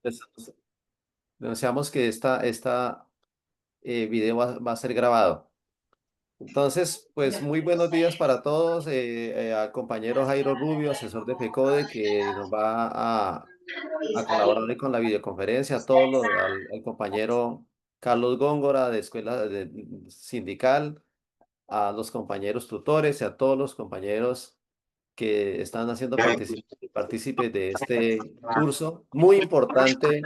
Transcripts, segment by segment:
Pues, deseamos que esta video va a ser grabado. Entonces, pues muy buenos días para todos. Al compañero Jairo Rubio, asesor de FECODE, que nos va a colaborar hoy con la videoconferencia. Al compañero Carlos Góngora de Sindical, a los compañeros tutores y a todos los compañeros que están haciendo partícipes de este curso muy importante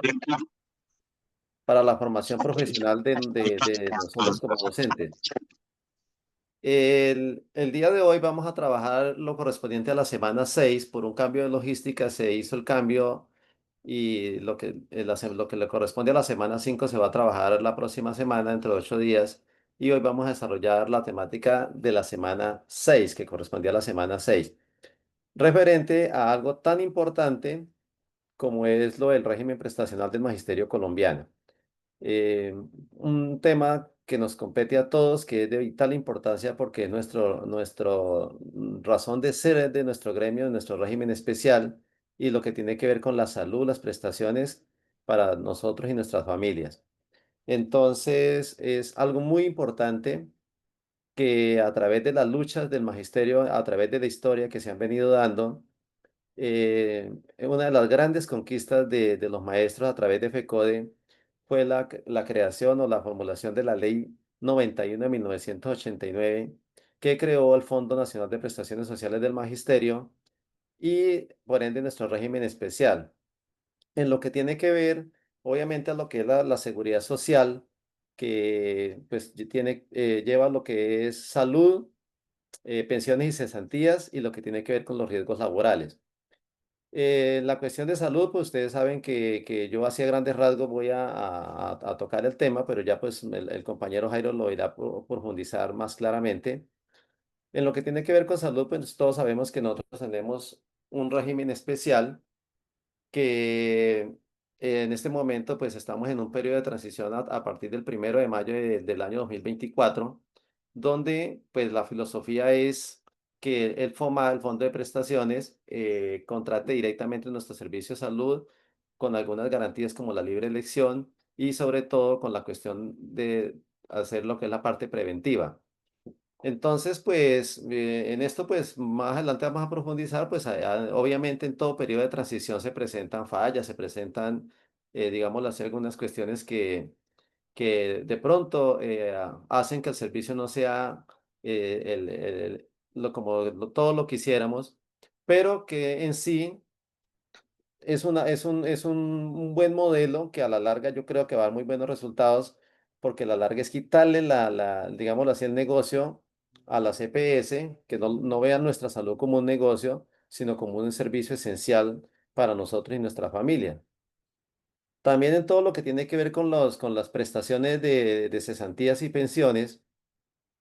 para la formación profesional de nosotros como docentes. El día de hoy vamos a trabajar lo correspondiente a la semana 6. Por un cambio de logística se hizo el cambio y lo que le corresponde a la semana 5 se va a trabajar la próxima semana, entre 8 días. Y hoy vamos a desarrollar la temática de la semana 6 que correspondía a la semana 6 referente a algo tan importante como es lo del régimen prestacional del magisterio colombiano. eh, un tema que nos compete a todos, que es de vital importancia porque es nuestro razón de ser de nuestro gremio, de nuestro régimen especial y lo que tiene que ver con la salud, las prestaciones para nosotros y nuestras familias. Entonces, es algo muy importante que a través de las luchas del magisterio, a través de la historia que se han venido dando, una de las grandes conquistas de los maestros a través de FECODE fue la creación o la formulación de la Ley 91 de 1989, que creó el Fondo Nacional de Prestaciones Sociales del Magisterio y, por ende, nuestro régimen especial. En lo que tiene que ver, obviamente, a lo que es la seguridad social, que pues lleva lo que es salud, pensiones y cesantías y lo que tiene que ver con los riesgos laborales. La cuestión de salud, pues ustedes saben que yo hacia grandes rasgos voy a tocar el tema, pero ya pues el compañero Jairo lo irá a profundizar más claramente. En lo que tiene que ver con salud, pues todos sabemos que nosotros tenemos un régimen especial que en este momento pues estamos en un periodo de transición a partir del 1 de mayo del año 2024, donde pues la filosofía es que el FOMA, el Fondo de Prestaciones, contrate directamente nuestro servicio de salud con algunas garantías como la libre elección y sobre todo con la cuestión de hacer lo que es la parte preventiva. Entonces, pues en esto, pues más adelante vamos a profundizar, pues obviamente en todo periodo de transición se presentan fallas, se presentan, digámoslo así, algunas cuestiones que de pronto hacen que el servicio no sea todo lo quisiéramos, pero que en sí es un buen modelo que a la larga yo creo que va a dar muy buenos resultados, porque a la larga es quitarle digámoslo así, el negocio a las EPS, que no vean nuestra salud como un negocio, sino como un servicio esencial para nosotros y nuestra familia. También en todo lo que tiene que ver con las prestaciones de cesantías y pensiones,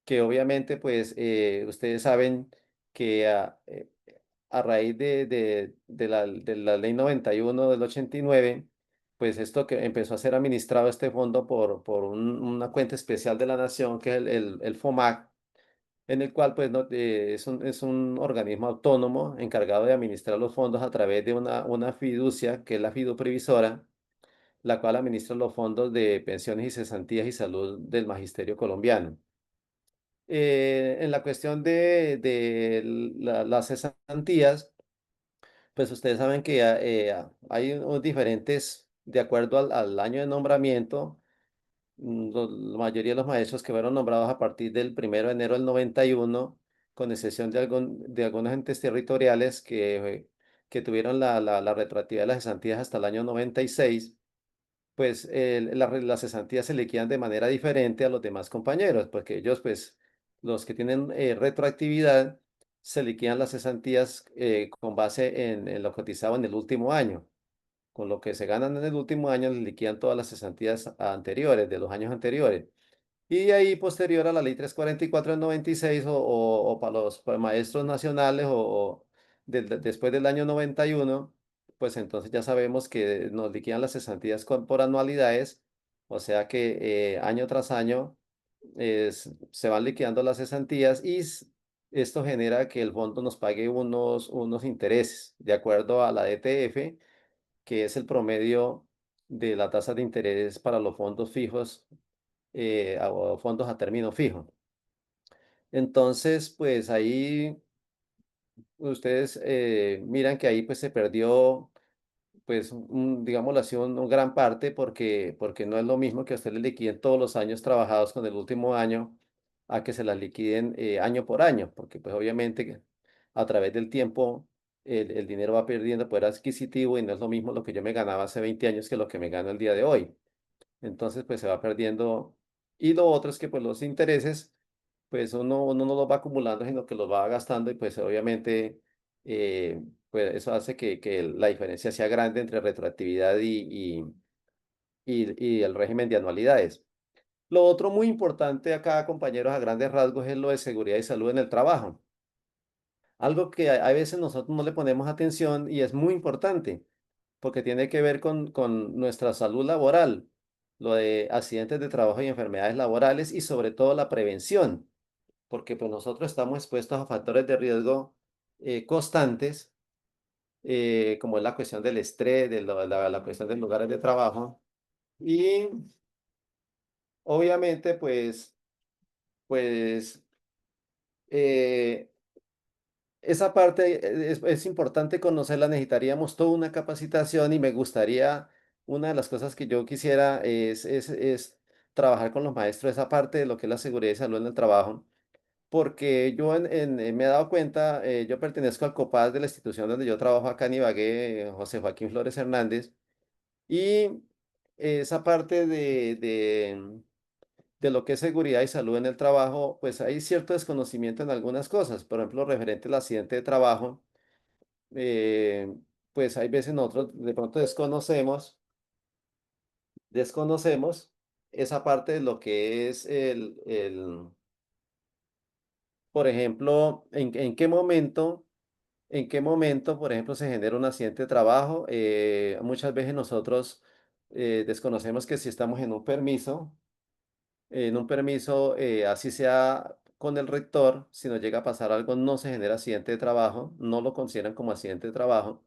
que obviamente pues ustedes saben que a raíz de la ley 91 del 89, pues esto que empezó a ser administrado este fondo por una cuenta especial de la nación, que es el FOMAC, en el cual pues es un organismo autónomo encargado de administrar los fondos a través de una fiducia, que es la fiduprevisora, la cual administra los fondos de pensiones y cesantías y salud del magisterio colombiano. En la cuestión de las cesantías, pues ustedes saben que hay diferentes, de acuerdo al año de nombramiento, la mayoría de los maestros que fueron nombrados a partir del 1 de enero del 91, con excepción de algunos entes territoriales que tuvieron la retroactividad de las cesantías hasta el año 96, pues las cesantías se liquidan de manera diferente a los demás compañeros, porque ellos, pues, los que tienen retroactividad, se liquidan las cesantías con base en lo cotizado en el último año. Con lo que se ganan en el último año, les liquidan todas las cesantías anteriores, de los años anteriores. Y de ahí, posterior a la ley 344 del 96, o para los maestros nacionales, después del año 91, pues entonces ya sabemos que nos liquidan las cesantías por anualidades, o sea que año tras año se van liquidando las cesantías esto genera que el fondo nos pague unos intereses, de acuerdo a la DTF, que es el promedio de la tasa de interés para los fondos fijos o fondos a término fijo. Entonces, pues ahí ustedes miran que ahí pues se perdió pues, digámoslo así, un gran parte, porque no es lo mismo que a usted le liquiden todos los años trabajados con el último año, a que se las liquiden año por año, porque pues obviamente a través del tiempo el dinero va perdiendo poder adquisitivo y no es lo mismo lo que yo me ganaba hace 20 años que lo que me gano el día de hoy. Entonces, pues se va perdiendo. Y lo otro es que pues los intereses, pues uno no los va acumulando, sino que los va gastando y pues obviamente pues eso hace que la diferencia sea grande entre retroactividad y el régimen de anualidades. Lo otro muy importante acá, compañeros, a grandes rasgos, es lo de seguridad y salud en el trabajo. Algo que a veces nosotros no le ponemos atención y es muy importante porque tiene que ver con nuestra salud laboral, lo de accidentes de trabajo y enfermedades laborales y sobre todo la prevención, porque pues nosotros estamos expuestos a factores de riesgo constantes, como es la cuestión del estrés, la cuestión de los lugares de trabajo y obviamente pues eh, esa parte es importante conocerla, necesitaríamos toda una capacitación y me gustaría, una de las cosas que yo quisiera es trabajar con los maestros esa parte de lo que es la seguridad y salud en el trabajo, porque yo me he dado cuenta, yo pertenezco al COPAS de la institución donde yo trabajo acá en Ibagué, José Joaquín Flores Hernández, y esa parte de lo que es seguridad y salud en el trabajo, pues hay cierto desconocimiento en algunas cosas, por ejemplo, referente al accidente de trabajo eh, pues hay veces nosotros de pronto desconocemos esa parte de lo que es por ejemplo, en qué momento, por ejemplo, se genera un accidente de trabajo. Muchas veces nosotros desconocemos que si estamos en un permiso, así sea con el rector, si nos llega a pasar algo, no se genera accidente de trabajo, no lo consideran como accidente de trabajo.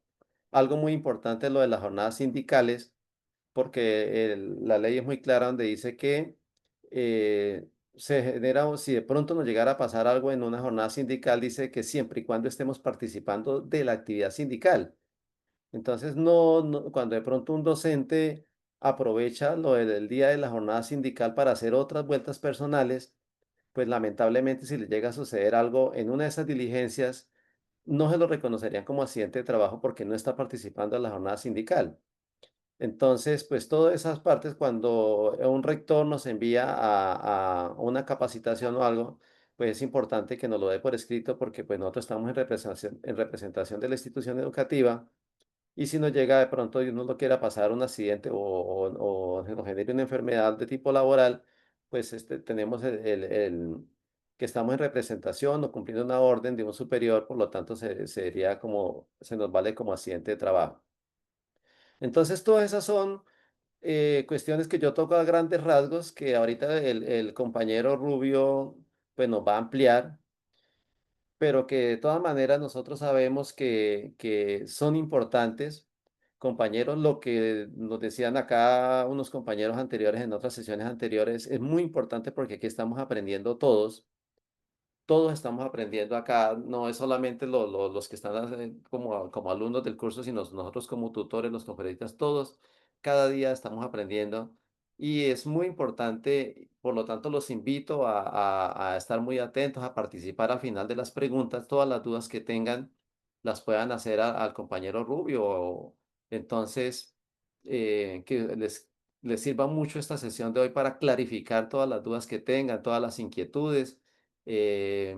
Algo muy importante es lo de las jornadas sindicales, porque la ley es muy clara donde dice que se genera, o si de pronto nos llegara a pasar algo en una jornada sindical, dice que siempre y cuando estemos participando de la actividad sindical. Entonces, cuando de pronto un docente aprovecha lo del día de la jornada sindical para hacer otras vueltas personales, pues lamentablemente si le llega a suceder algo en una de esas diligencias, no se lo reconocerían como accidente de trabajo porque no está participando en la jornada sindical. Entonces, pues todas esas partes, cuando un rector nos envía a una capacitación o algo, pues es importante que nos lo dé por escrito porque pues nosotros estamos en representación de la institución educativa y si nos llega de pronto y uno lo quiera pasar un accidente o nos genere una enfermedad de tipo laboral, pues tenemos que estamos en representación o cumpliendo una orden de un superior, por lo tanto sería como, se nos vale como accidente de trabajo. Entonces, todas esas son cuestiones que yo toco a grandes rasgos, que ahorita el compañero Rubio pues nos va a ampliar, pero que de todas maneras nosotros sabemos que son importantes. Compañeros, lo que nos decían acá unos compañeros anteriores en otras sesiones anteriores, es muy importante porque aquí estamos aprendiendo todos estamos aprendiendo acá, no es solamente los que están como alumnos del curso, sino nosotros como tutores, los conferencistas, todos, cada día estamos aprendiendo y es muy importante, por lo tanto los invito a estar muy atentos, a participar al final de las preguntas, todas las dudas que tengan las puedan hacer al compañero Rubio. Entonces, que les sirva mucho esta sesión de hoy para clarificar todas las dudas que tengan, todas las inquietudes eh,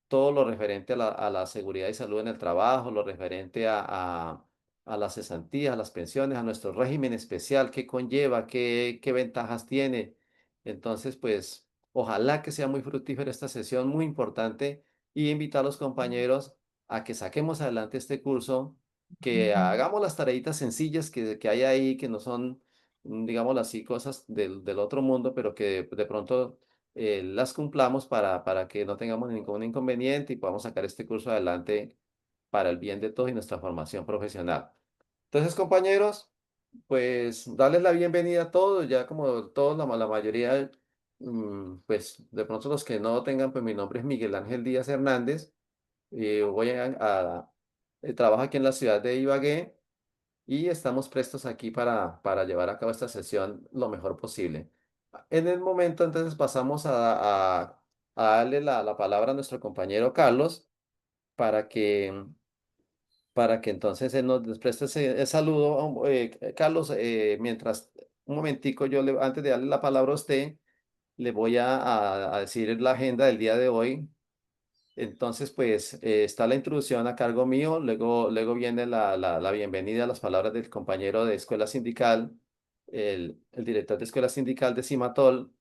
todo lo referente a la seguridad y salud en el trabajo, lo referente a las cesantías, a las pensiones, a nuestro régimen especial, qué conlleva, qué ventajas tiene. Entonces, pues, ojalá que sea muy fructífera esta sesión, muy importante, y invitar a los compañeros a que saquemos adelante este curso, que hagamos las tareitas sencillas que hay ahí, que no son, digámoslo así, cosas del otro mundo, pero que de pronto las cumplamos para que no tengamos ningún inconveniente y podamos sacar este curso adelante para el bien de todos y nuestra formación profesional. Entonces, compañeros, Pues darles la bienvenida a todos, ya como todos, la mayoría, pues de pronto los que no tengan, pues mi nombre es Miguel Ángel Díaz Hernández, voy trabajo aquí en la ciudad de Ibagué y estamos prestos aquí para llevar a cabo esta sesión lo mejor posible. En el momento, entonces, pasamos a darle la palabra a nuestro compañero Carlos para que entonces él nos preste ese saludo. Carlos, mientras, un momentico, antes de darle la palabra a usted, le voy a decir la agenda del día de hoy. Entonces, pues está la introducción a cargo mío, luego viene la bienvenida a las palabras del compañero de escuela sindical, el director de escuela sindical de Cimatol,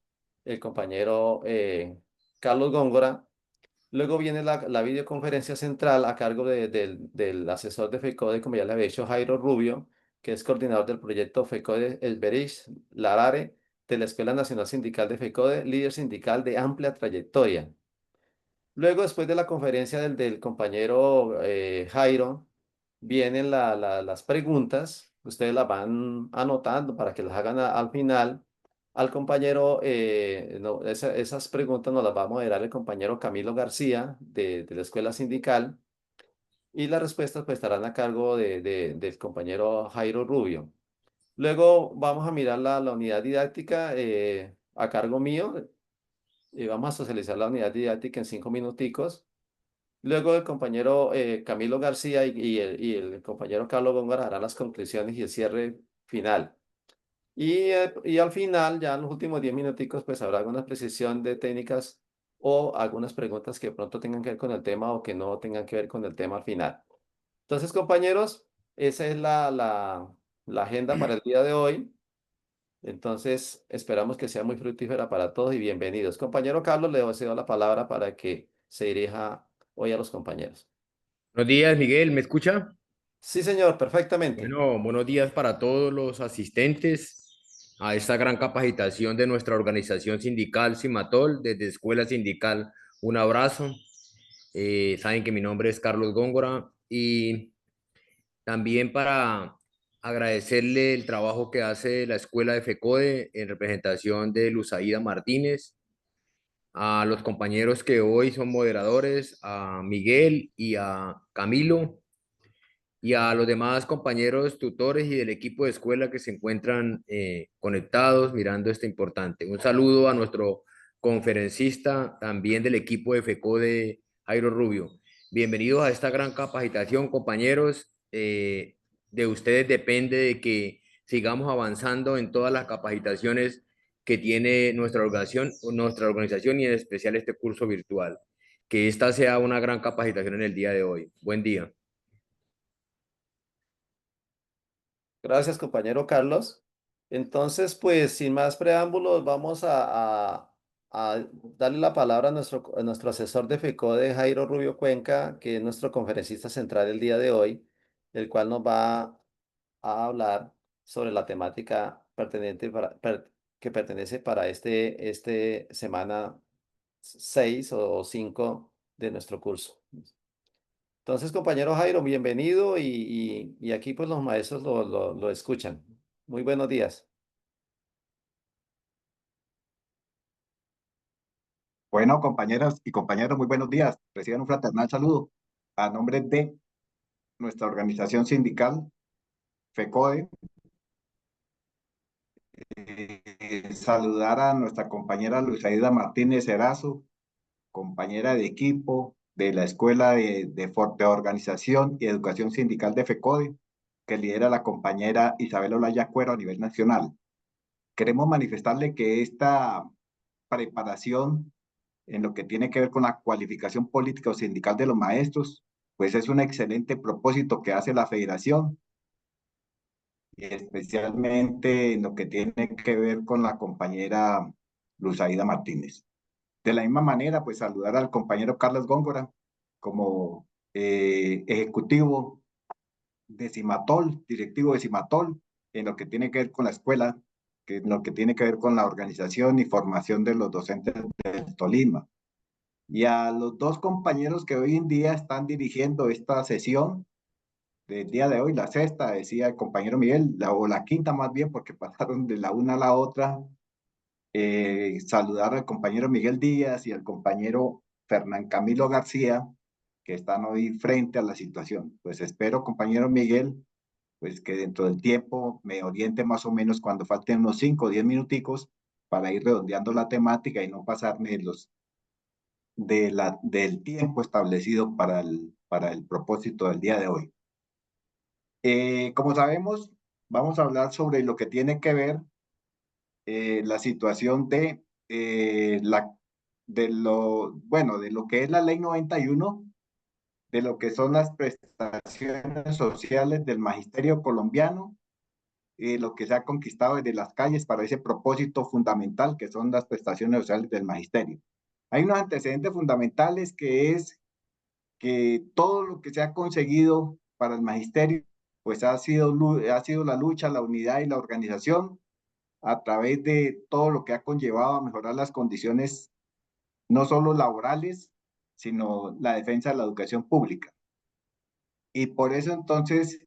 el compañero Carlos Góngora. Luego viene la videoconferencia central a cargo del asesor de FECODE, como ya le había dicho, Jairo Rubio, que es coordinador del proyecto FECODE Elberich Larare de la Escuela Nacional Sindical de FECODE, líder sindical de amplia trayectoria. Luego, después de la conferencia del compañero Jairo, vienen las preguntas. Ustedes las van anotando para que las hagan al final. Al compañero, no, esas preguntas nos las va a moderar el compañero Camilo García de la Escuela Sindical y las respuestas pues estarán a cargo del compañero Jairo Rubio. Luego vamos a mirar la unidad didáctica a cargo mío y vamos a socializar la unidad didáctica en 5 minuticos. Luego el compañero Camilo García y el compañero Carlos Góngora harán las conclusiones y el cierre final. Y al final, ya en los últimos 10 minuticos, pues habrá alguna precisión de técnicas o algunas preguntas que de pronto tengan que ver con el tema o que no tengan que ver con el tema al final. Entonces, compañeros, esa es la agenda para el día de hoy. Entonces, esperamos que sea muy fructífera para todos y bienvenidos. Compañero Carlos, le cedo la palabra para que se dirija hoy a los compañeros. Buenos días, Miguel, ¿me escucha? Sí, señor, perfectamente. Bueno, buenos días para todos los asistentes a esta gran capacitación de nuestra organización sindical Cimatol, desde Escuela Sindical. Un abrazo. Saben que mi nombre es Carlos Góngora y también para agradecerle el trabajo que hace la Escuela de FECODE en representación de Luzaída Martínez, a los compañeros que hoy son moderadores, a Miguel y a Camilo, y a los demás compañeros tutores y del equipo de escuela que se encuentran conectados mirando este importante. Un saludo a nuestro conferencista también del equipo de FECODE, Jairo Rubio. Bienvenidos a esta gran capacitación, compañeros. De ustedes depende de que sigamos avanzando en todas las capacitaciones que tiene nuestra organización y en especial este curso virtual. Que esta sea una gran capacitación en el día de hoy. Buen día. Gracias, compañero Carlos. Entonces, pues, sin más preámbulos, vamos a darle la palabra a nuestro asesor de FECODE, Jairo Rubio Cuenca, que es nuestro conferencista central el día de hoy, el cual nos va a hablar sobre la temática que pertenece para este semana 6 o 5 de nuestro curso. Entonces, compañero Jairo, bienvenido y aquí pues los maestros lo escuchan. Muy buenos días. Bueno, compañeras y compañeros, muy buenos días. Reciban un fraternal saludo a nombre de nuestra organización sindical, FECODE. Saludar a nuestra compañera Luzaida Martínez Erazo, compañera de equipo de la Escuela de Organización y Educación Sindical de FECODE, que lidera la compañera Isabel Olaya Cuero a nivel nacional. Queremos manifestarle que esta preparación en lo que tiene que ver con la cualificación política o sindical de los maestros, pues es un excelente propósito que hace la federación, y especialmente en lo que tiene que ver con la compañera Luzaida Martínez. De la misma manera, pues saludar al compañero Carlos Góngora como ejecutivo de Cimatol, directivo de Cimatol, en lo que tiene que ver con la escuela, que en lo que tiene que ver con la organización y formación de los docentes del Tolima. Y a los dos compañeros que hoy en día están dirigiendo esta sesión, del día de hoy, la sexta, decía el compañero Miguel, o la quinta más bien, porque pasaron de la una a la otra. Saludar al compañero Miguel Díaz y al compañero Fernán Camilo García, que están hoy frente a la situación. Pues espero, compañero Miguel, pues que dentro del tiempo me oriente más o menos cuando falten unos 5 o 10 minuticos para ir redondeando la temática y no pasarme del tiempo establecido para el propósito del día de hoy. Como sabemos, vamos a hablar sobre lo que tiene que ver la situación de lo que es la ley 91, de lo que son las prestaciones sociales del magisterio colombiano, lo que se ha conquistado desde las calles para ese propósito fundamental que son las prestaciones sociales del magisterio. Hay unos antecedentes fundamentales que es que todo lo que se ha conseguido para el magisterio, pues ha sido la lucha, la unidad y la organización a través de todo lo que ha conllevado a mejorar las condiciones no solo laborales, sino la defensa de la educación pública. Y por eso entonces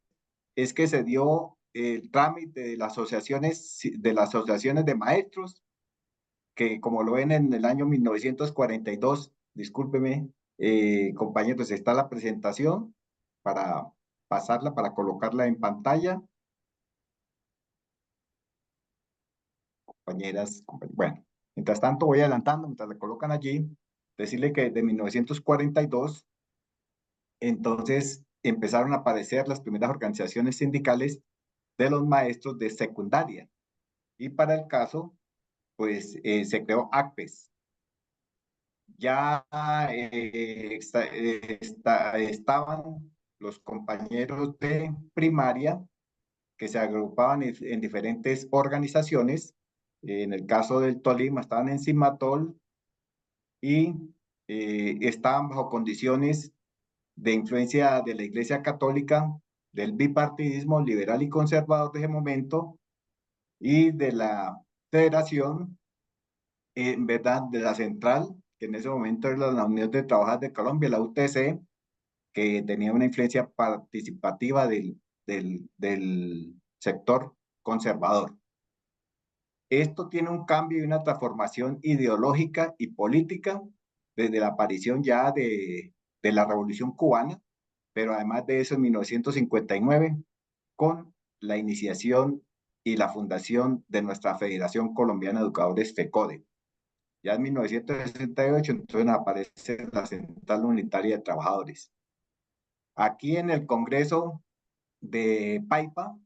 es que se dio el trámite de las asociaciones de maestros, que como lo ven en el año 1942, discúlpeme, compañeros, está la presentación para pasarla, para colocarla en pantalla. Compañeras, bueno, mientras tanto voy adelantando, mientras le colocan allí, decirle que desde 1942, entonces empezaron a aparecer las primeras organizaciones sindicales de los maestros de secundaria. Y para el caso, pues se creó ACPES. Ya estaban los compañeros de primaria que se agrupaban en diferentes organizaciones. En el caso del Tolima estaban en Cimatol y estaban bajo condiciones de influencia de la Iglesia Católica, del bipartidismo liberal y conservador de ese momento y de la Federación, en verdad, de la Central, que en ese momento era la Unión de Trabajadores de Colombia, la UTC, que tenía una influencia participativa del sector conservador. Esto tiene un cambio y una transformación ideológica y política desde la aparición ya de la Revolución Cubana, pero además de eso en 1959, con la iniciación y la fundación de nuestra Federación Colombiana de Educadores FECODE. Ya en 1968, entonces aparece la Central Unitaria de Trabajadores. Aquí en el Congreso de Paipa,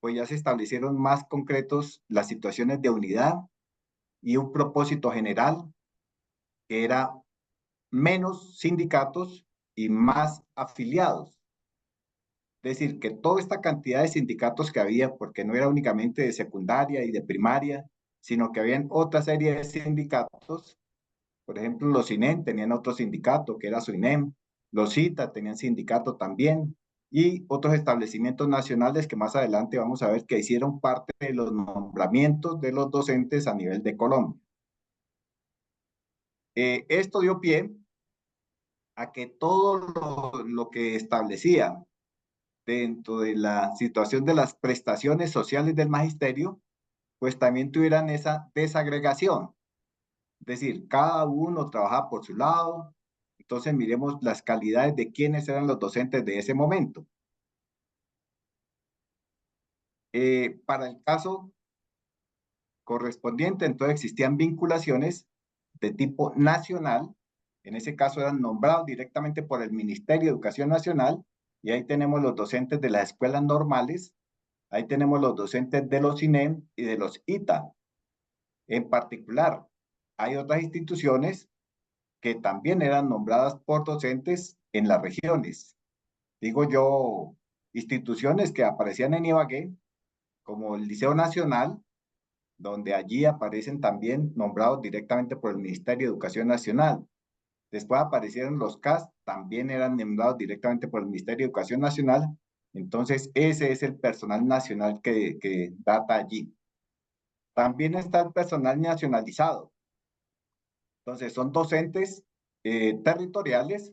pues ya se establecieron más concretos las situaciones de unidad y un propósito general que era menos sindicatos y más afiliados. Es decir, que toda esta cantidad de sindicatos que había, porque no era únicamente de secundaria y de primaria, sino que habían otra serie de sindicatos. Por ejemplo, los INEM tenían otro sindicato, que era su INEM. Los CITA tenían sindicato también. Y otros establecimientos nacionales que más adelante vamos a ver que hicieron parte de los nombramientos de los docentes a nivel de Colombia. Esto dio pie a que todo lo que establecía dentro de la situación de las prestaciones sociales del magisterio, pues también tuvieran esa desagregación. Es decir, cada uno trabajaba por su lado. Entonces miremos las calidades de quiénes eran los docentes de ese momento. Para el caso correspondiente, entonces existían vinculaciones de tipo nacional. En ese caso eran nombrados directamente por el Ministerio de Educación Nacional. Y ahí tenemos los docentes de las escuelas normales. Ahí tenemos los docentes de los INEM y de los ITA. En particular, hay otras instituciones que también eran nombradas por docentes en las regiones. Digo yo, instituciones que aparecían en Ibagué, como el Liceo Nacional, donde allí aparecen también nombrados directamente por el Ministerio de Educación Nacional. Después aparecieron los CAS, también eran nombrados directamente por el Ministerio de Educación Nacional. Entonces, ese es el personal nacional que data allí. También está el personal nacionalizado. Entonces, son docentes territoriales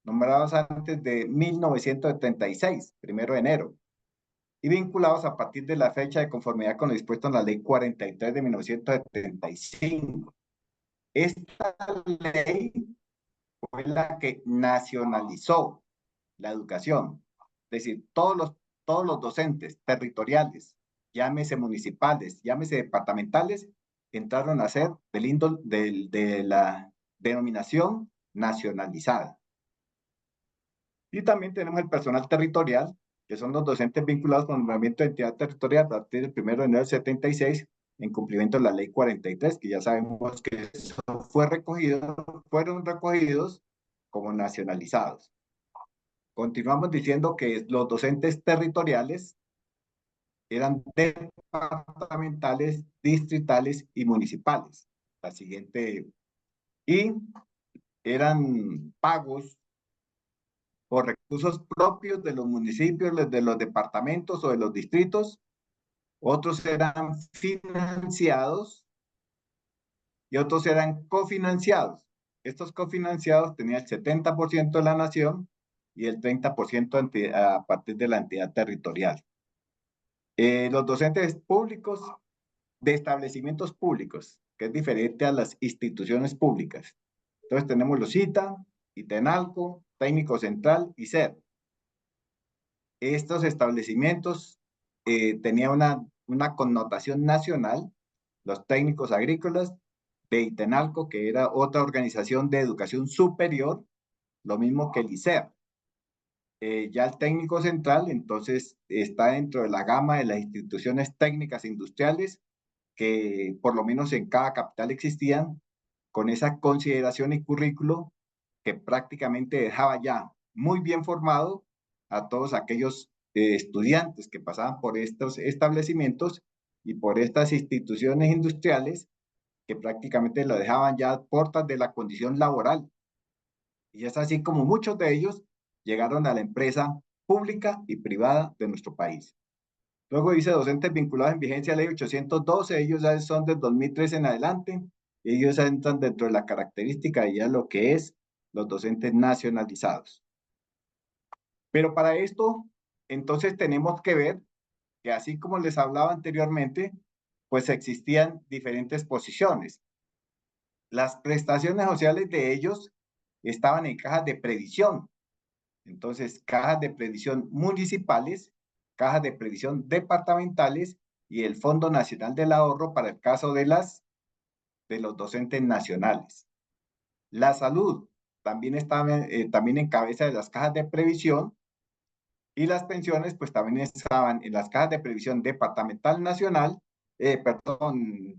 nombrados antes de 1976, 1 de enero, y vinculados a partir de la fecha de conformidad con lo dispuesto en la Ley 43 de 1975. Esta ley fue la que nacionalizó la educación, es decir, todos los docentes territoriales, llámese municipales, llámese departamentales, entraron a ser de la denominación nacionalizada. Y también tenemos el personal territorial, que son los docentes vinculados con el nombramiento de entidad territorial a partir del 1 de enero del 76, en cumplimiento de la ley 43, que ya sabemos que eso fueron recogidos como nacionalizados. Continuamos diciendo que los docentes territoriales eran departamentales, distritales y municipales. La siguiente, y eran pagos por recursos propios de los municipios, de los departamentos o de los distritos. Otros eran financiados y otros eran cofinanciados. Estos cofinanciados tenían el 70% de la nación y el 30% a partir de la entidad territorial. Los docentes públicos de establecimientos públicos, que es diferente a las instituciones públicas. Entonces tenemos los ITA, ITENALCO, Técnico Central y SER. Estos establecimientos tenían una connotación nacional, los técnicos agrícolas de ITENALCO, que era otra organización de educación superior, lo mismo que el ICER. Ya el técnico central, entonces, está dentro de la gama de las instituciones técnicas industriales que por lo menos en cada capital existían, con esa consideración y currículo que prácticamente dejaba ya muy bien formado a todos aquellos estudiantes que pasaban por estos establecimientos y por estas instituciones industriales que prácticamente lo dejaban ya a puertas de la condición laboral. Y es así como muchos de ellos llegaron a la empresa pública y privada de nuestro país. Luego dice docentes vinculados en vigencia a ley 812, ellos ya son del 2013 en adelante, ellos entran dentro de la característica de ya lo que es los docentes nacionalizados. Pero para esto, entonces tenemos que ver que así como les hablaba anteriormente, pues existían diferentes posiciones. Las prestaciones sociales de ellos estaban en cajas de previsión. Entonces, cajas de previsión municipales, cajas de previsión departamentales y el Fondo Nacional del Ahorro para el caso de los docentes nacionales. La salud también estaba también en cabeza de las cajas de previsión y las pensiones pues también estaban en las cajas de previsión departamental nacional,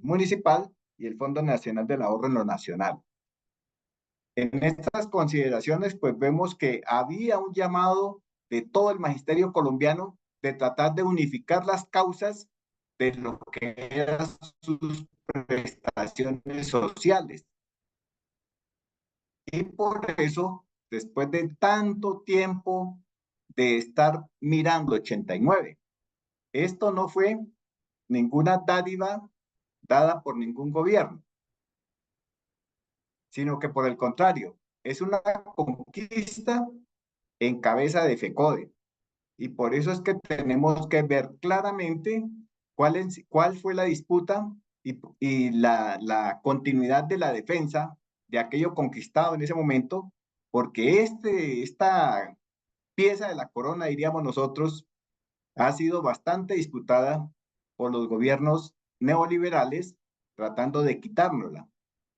municipal y el Fondo Nacional del Ahorro en lo nacional. En estas consideraciones, pues vemos que había un llamado de todo el magisterio colombiano de tratar de unificar las causas de lo que eran sus prestaciones sociales. Y por eso, después de tanto tiempo de estar mirando 89, esto no fue ninguna dádiva dada por ningún gobierno, sino que por el contrario, es una conquista en cabeza de FECODE. Y por eso es que tenemos que ver claramente cuál fue la disputa y la continuidad de la defensa de aquello conquistado en ese momento, porque esta pieza de la corona, diríamos nosotros, ha sido bastante disputada por los gobiernos neoliberales tratando de quitárnosla,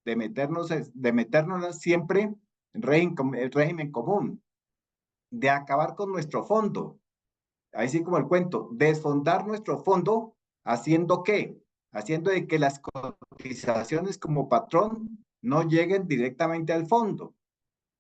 de metérnosla siempre en régimen común, de acabar con nuestro fondo, así como el cuento, desfondar nuestro fondo, ¿haciendo qué? Haciendo de que las cotizaciones como patrón no lleguen directamente al fondo.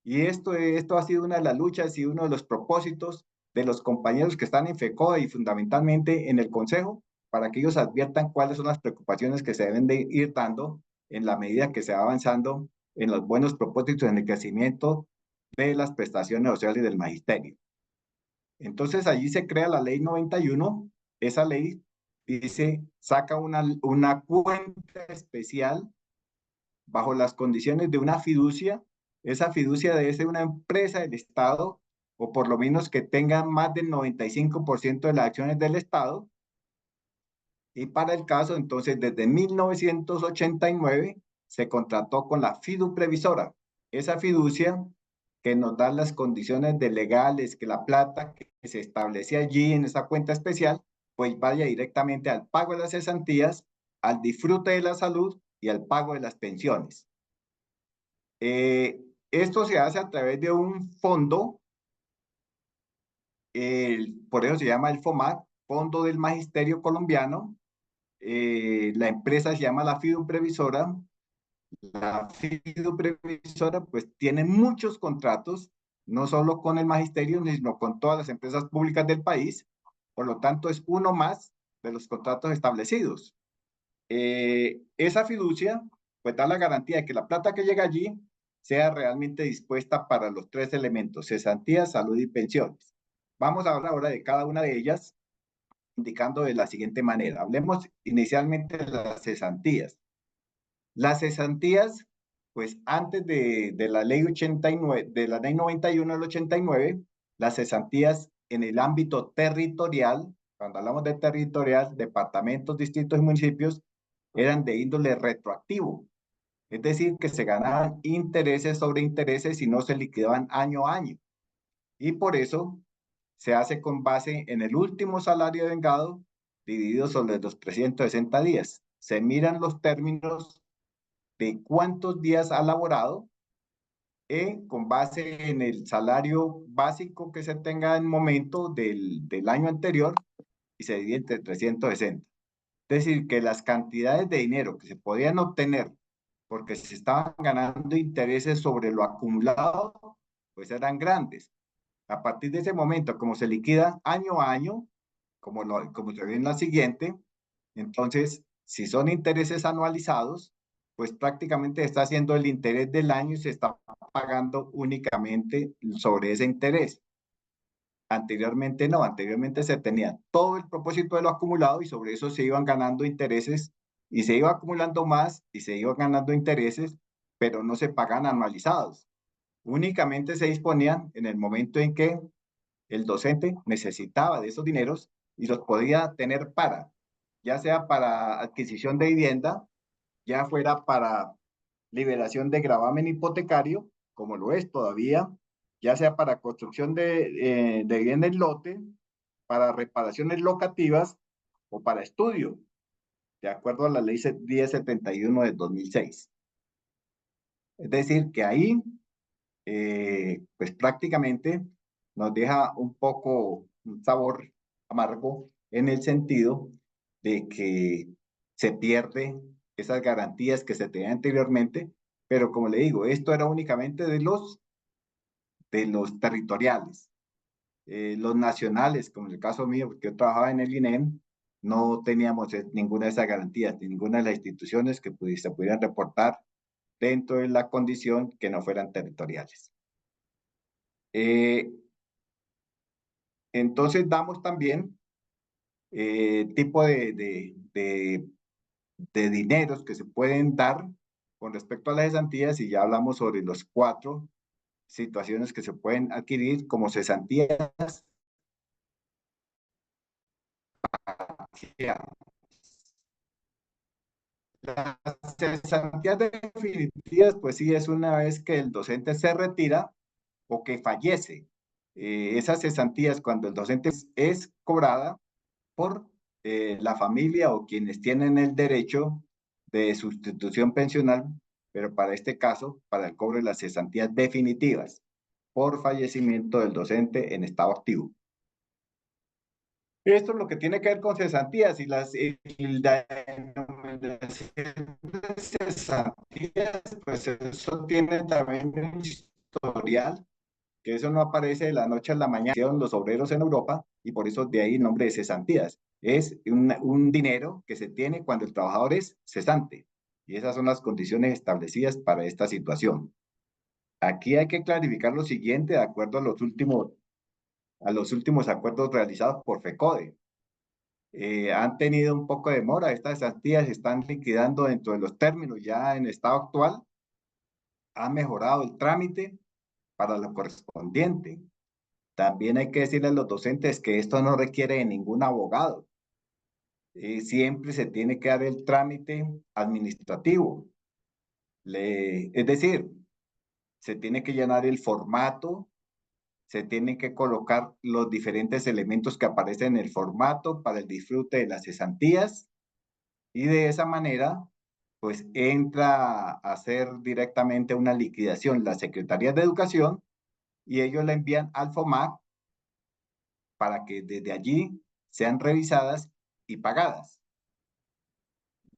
Y esto ha sido una de las luchas y uno de los propósitos de los compañeros que están en FECODE y fundamentalmente en el Consejo, para que ellos adviertan cuáles son las preocupaciones que se deben de ir dando en la medida que se va avanzando en los buenos propósitos en el crecimiento de las prestaciones sociales del magisterio. Entonces allí se crea la ley 91, esa ley dice, saca una cuenta especial bajo las condiciones de una fiducia Esa fiducia debe ser una empresa del Estado o por lo menos que tenga más del 95% de las acciones del Estado. Y para el caso, entonces, desde 1989 se contrató con la fiduprevisora. Esa fiducia que nos da las condiciones de legales, que la plata que se establece allí en esa cuenta especial, pues vaya directamente al pago de las cesantías, al disfrute de la salud y al pago de las pensiones. Esto se hace a través de un fondo, por eso se llama el FOMAC, Fondo del Magisterio Colombiano. La empresa se llama la Fiduprevisora. La Fiduprevisora pues tiene muchos contratos, no solo con el magisterio, sino con todas las empresas públicas del país. Por lo tanto, es uno más de los contratos establecidos. Esa fiducia pues da la garantía de que la plata que llega allí sea realmente dispuesta para los tres elementos: cesantía, salud y pensiones. Vamos a hablar ahora de cada una de ellas, indicando de la siguiente manera. Hablemos inicialmente de las cesantías. Las cesantías, pues antes de la ley 89, de la ley 91 del 89, las cesantías en el ámbito territorial, cuando hablamos de territorial, departamentos, distritos y municipios, eran de índole retroactivo. Es decir, que se ganaban intereses sobre intereses y no se liquidaban año a año. Y por eso se hace con base en el último salario vengado dividido sobre los 360 días. Se miran los términos de cuántos días ha laborado con base en el salario básico que se tenga en el momento del año anterior y se divide entre 360. Es decir, que las cantidades de dinero que se podían obtener porque se estaban ganando intereses sobre lo acumulado, pues eran grandes. A partir de ese momento, como se liquida año a año, como se ve en la siguiente, entonces, si son intereses anualizados, pues prácticamente está haciendo el interés del año y se está pagando únicamente sobre ese interés. Anteriormente no, anteriormente se tenía todo el propósito de lo acumulado y sobre eso se iban ganando intereses y se iba acumulando más y se iban ganando intereses, pero no se pagan anualizados. Únicamente se disponían en el momento en que el docente necesitaba de esos dineros y los podía tener para, ya sea para adquisición de vivienda, ya fuera para liberación de gravamen hipotecario, como lo es todavía, ya sea para construcción de vivienda en lote, para reparaciones locativas o para estudio, de acuerdo a la ley 1071 de 2006. Es decir, que ahí, pues prácticamente nos deja un poco un sabor amargo en el sentido de que se pierde esas garantías que se tenían anteriormente, pero como le digo, esto era únicamente de los territoriales. Los nacionales, como en el caso mío, porque yo trabajaba en el INEM, no teníamos ninguna de esas garantías, ninguna de las instituciones que se pudieran reportar dentro de la condición que no fueran territoriales. Entonces damos también tipo de dineros que se pueden dar con respecto a las cesantías y ya hablamos sobre los 4 situaciones que se pueden adquirir como cesantías. Las cesantías definitivas, pues sí, es una vez que el docente se retira o que fallece. Esas cesantías, cuando el docente es cobrada por la familia o quienes tienen el derecho de sustitución pensional, pero para este caso, para el cobro de las cesantías definitivas por fallecimiento del docente en estado activo. Esto es lo que tiene que ver con cesantías y las cesantías, pues eso tiene también un historial, que eso no aparece de la noche a la mañana, los obreros en Europa, y por eso de ahí el nombre de cesantías. Es un dinero que se tiene cuando el trabajador es cesante, y esas son las condiciones establecidas para esta situación. Aquí hay que clarificar lo siguiente de acuerdo a los últimos acuerdos realizados por FECODE. Han tenido un poco de demora, estas cesantías se están liquidando dentro de los términos ya en estado actual, ha mejorado el trámite para lo correspondiente. También hay que decirle a los docentes que esto no requiere de ningún abogado. Siempre se tiene que dar el trámite administrativo. Es decir, se tiene que llenar el formato, se tienen que colocar los diferentes elementos que aparecen en el formato para el disfrute de las cesantías y de esa manera, pues entra a hacer directamente una liquidación la Secretaría de Educación y ellos la envían al FOMAC para que desde allí sean revisadas y pagadas.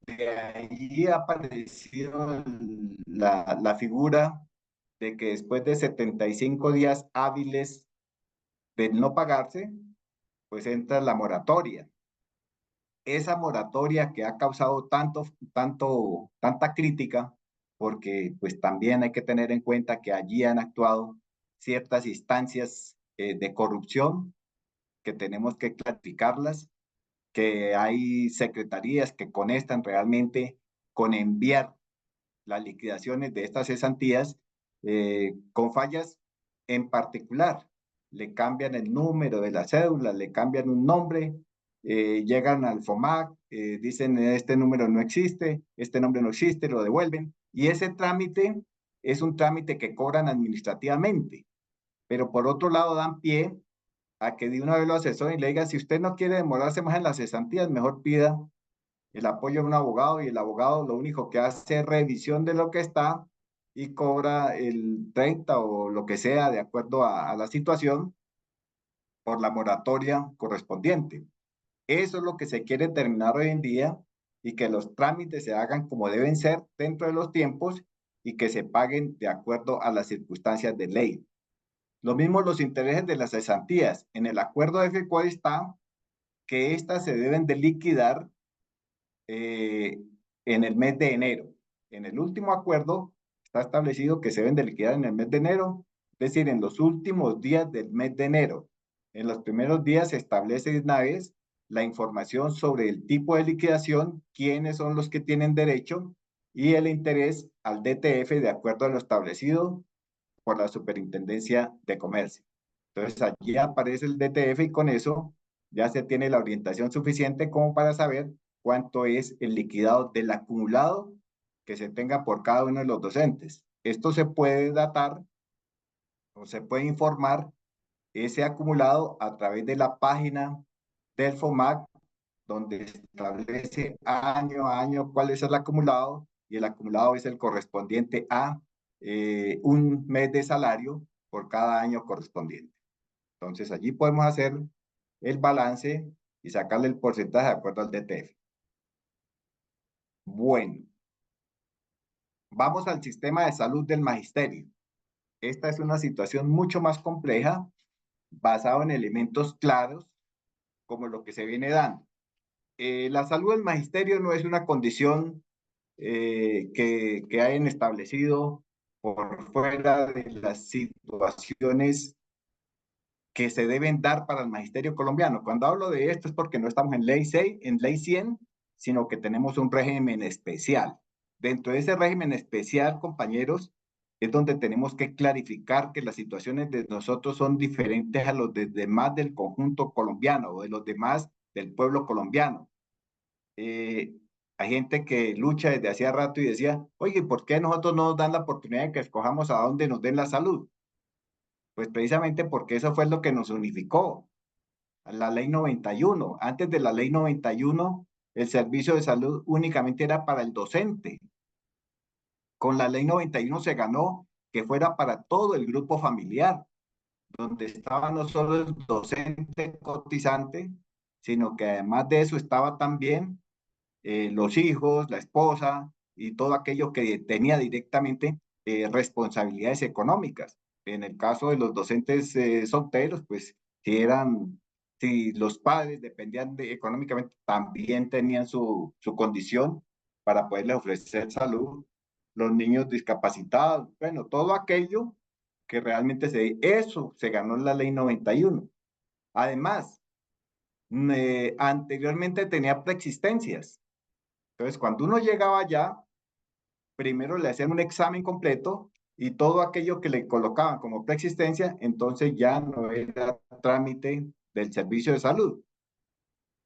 De allí apareció la figura de que después de 75 días hábiles de no pagarse, pues entra la moratoria. Esa moratoria que ha causado tanta crítica, porque pues también hay que tener en cuenta que allí han actuado ciertas instancias de corrupción que tenemos que clasificarlas, que hay secretarías que conectan realmente con enviar las liquidaciones de estas cesantías con fallas en particular. Le cambian el número de la cédula, le cambian un nombre, llegan al FOMAC, dicen este número no existe, este nombre no existe, lo devuelven. Y ese trámite es un trámite que cobran administrativamente, pero por otro lado dan pie a que de una vez lo asesoren y le digan, si usted no quiere demorarse más en las cesantías, mejor pida el apoyo de un abogado y el abogado lo único que hace es revisión de lo que está y cobra el 30 o lo que sea de acuerdo a la situación por la moratoria correspondiente. Eso es lo que se quiere terminar hoy en día y que los trámites se hagan como deben ser dentro de los tiempos y que se paguen de acuerdo a las circunstancias de ley. Lo mismo los intereses de las cesantías. En el acuerdo de FECODE está que éstas se deben de liquidar eh, en el mes de enero. En el último acuerdo está establecido que se deben de liquidar en el mes de enero, es decir, en los últimos días del mes de enero. En los primeros días se establece de una vez la información sobre el tipo de liquidación, quiénes son los que tienen derecho y el interés al DTF de acuerdo a lo establecido por la Superintendencia de Comercio. Entonces allí aparece el DTF y con eso ya se tiene la orientación suficiente como para saber cuánto es el liquidado del acumulado que se tenga por cada uno de los docentes. Esto se puede datar o se puede informar ese acumulado a través de la página del FOMAC, donde establece año a año cuál es el acumulado y el acumulado es el correspondiente a un mes de salario por cada año correspondiente. Entonces allí podemos hacer el balance y sacarle el porcentaje de acuerdo al DTF. Bueno, vamos al sistema de salud del magisterio. Esta es una situación mucho más compleja, basada en elementos claros, como lo que se viene dando. La salud del magisterio no es una condición que hayan establecido por fuera de las situaciones que se deben dar para el magisterio colombiano. Cuando hablo de esto es porque no estamos en ley 6, en ley 100, sino que tenemos un régimen especial. Dentro de ese régimen especial, compañeros, es donde tenemos que clarificar que las situaciones de nosotros son diferentes a los de demás del conjunto colombiano o de los demás del pueblo colombiano. Eh, Hay gente que lucha desde hacía rato y decía, oye, ¿por qué nosotros no nos dan la oportunidad de que escojamos a dónde nos den la salud? Pues precisamente porque eso fue lo que nos unificó, la ley 91. Antes de la ley 91, el servicio de salud únicamente era para el docente. Con la ley 91 se ganó que fuera para todo el grupo familiar, donde estaba no solo el docente cotizante, sino que además de eso estaba también los hijos, la esposa y todo aquello que tenía directamente responsabilidades económicas. En el caso de los docentes solteros, pues si los padres dependían económicamente, también tenían su condición para poderles ofrecer salud. Los niños discapacitados, bueno, todo aquello que realmente eso se ganó en la ley 91. Además, anteriormente tenía preexistencias. Entonces, cuando uno llegaba allá, primero le hacían un examen completo y todo aquello que le colocaban como preexistencia, entonces ya no era trámite del servicio de salud.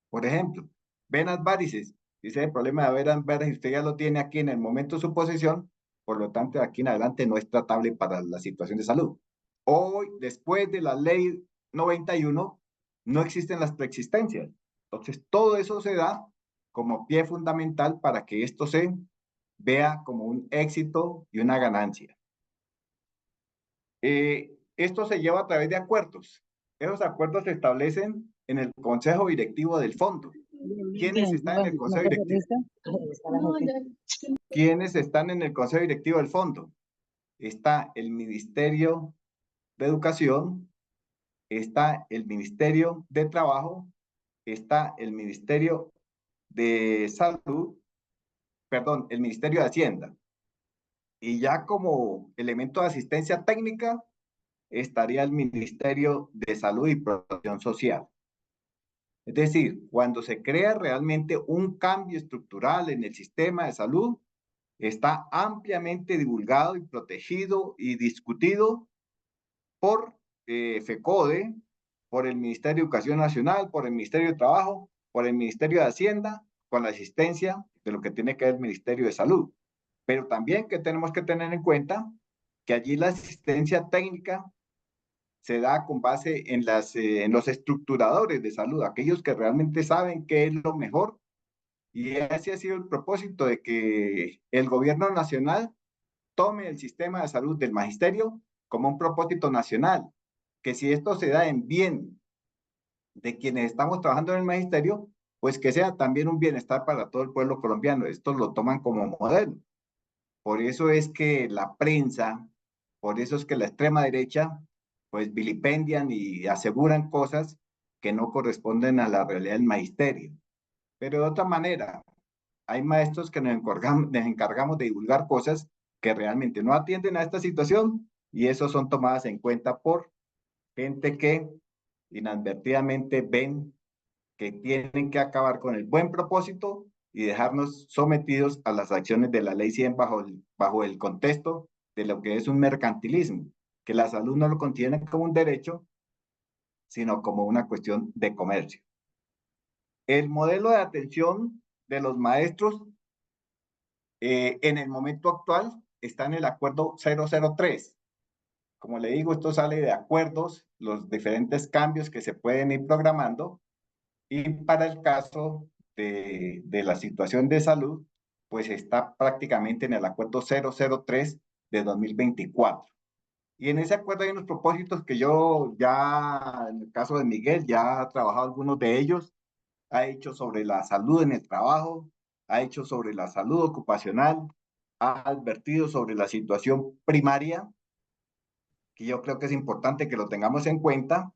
Por ejemplo, venas varices. Dice el problema de venas varices, usted ya lo tiene aquí en el momento de su posesión, por lo tanto, de aquí en adelante no es tratable para la situación de salud. Hoy, después de la ley 91, no existen las preexistencias. Entonces, todo eso se da como pie fundamental para que esto se vea como un éxito y una ganancia. Esto se lleva a través de acuerdos. Esos acuerdos se establecen en el consejo directivo del fondo. ¿Quiénes están en el consejo directivo? ¿Quiénes están en el consejo directivo del fondo? Está el Ministerio de Educación, está el Ministerio de Trabajo, está el Ministerio de Salud, perdón, el Ministerio de Hacienda. Y ya como elemento de asistencia técnica estaría el Ministerio de Salud y Protección Social. Es decir, cuando se crea realmente un cambio estructural en el sistema de salud, está ampliamente divulgado y protegido y discutido por FECODE, por el Ministerio de Educación Nacional, por el Ministerio de Trabajo, por el Ministerio de Hacienda, con la asistencia de lo que tiene que ver el Ministerio de Salud. Pero también que tenemos que tener en cuenta que allí la asistencia técnica se da con base en los estructuradores de salud, aquellos que realmente saben qué es lo mejor. Y ese ha sido el propósito de que el gobierno nacional tome el sistema de salud del magisterio como un propósito nacional, que si esto se da en bien de quienes estamos trabajando en el magisterio, pues que sea también un bienestar para todo el pueblo colombiano. Esto lo toman como modelo. Por eso es que la prensa, por eso es que la extrema derecha, pues vilipendian y aseguran cosas que no corresponden a la realidad del magisterio. Pero de otra manera, hay maestros que nos encargamos de divulgar cosas que realmente no atienden a esta situación y eso son tomadas en cuenta por gente que inadvertidamente ven que tienen que acabar con el buen propósito y dejarnos sometidos a las acciones de la ley 100 bajo el contexto de lo que es un mercantilismo, que la salud no lo contiene como un derecho, sino como una cuestión de comercio. El modelo de atención de los maestros en el momento actual está en el acuerdo 003. Como le digo, esto sale de acuerdos, los diferentes cambios que se pueden ir programando. Y para el caso de la situación de salud, pues está prácticamente en el acuerdo 003 de 2024. Y en ese acuerdo hay unos propósitos que yo ya, en el caso de Miguel, ya ha trabajado algunos de ellos, ha hecho sobre la salud en el trabajo, ha hecho sobre la salud ocupacional, ha advertido sobre la situación primaria, que yo creo que es importante que lo tengamos en cuenta,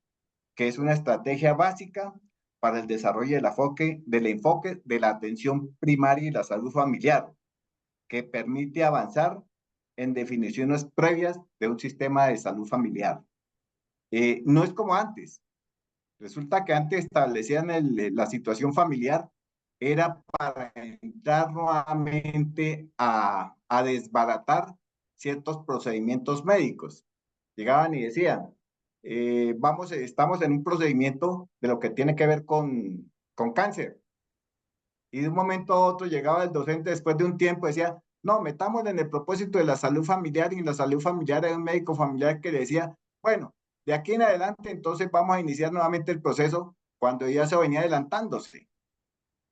que es una estrategia básica para el desarrollo del enfoque de la atención primaria y la salud familiar, que permite avanzar en definiciones previas de un sistema de salud familiar. No es como antes. Resulta que antes establecían la situación familiar, era para entrar nuevamente a desbaratar ciertos procedimientos médicos. Llegaban y decían, estamos en un procedimiento de lo que tiene que ver con cáncer. Y de un momento a otro llegaba el docente después de un tiempo y decía, no, metamos en el propósito de la salud familiar, y en la salud familiar hay un médico familiar que decía, bueno, de aquí en adelante entonces vamos a iniciar nuevamente el proceso cuando ya se venía adelantándose.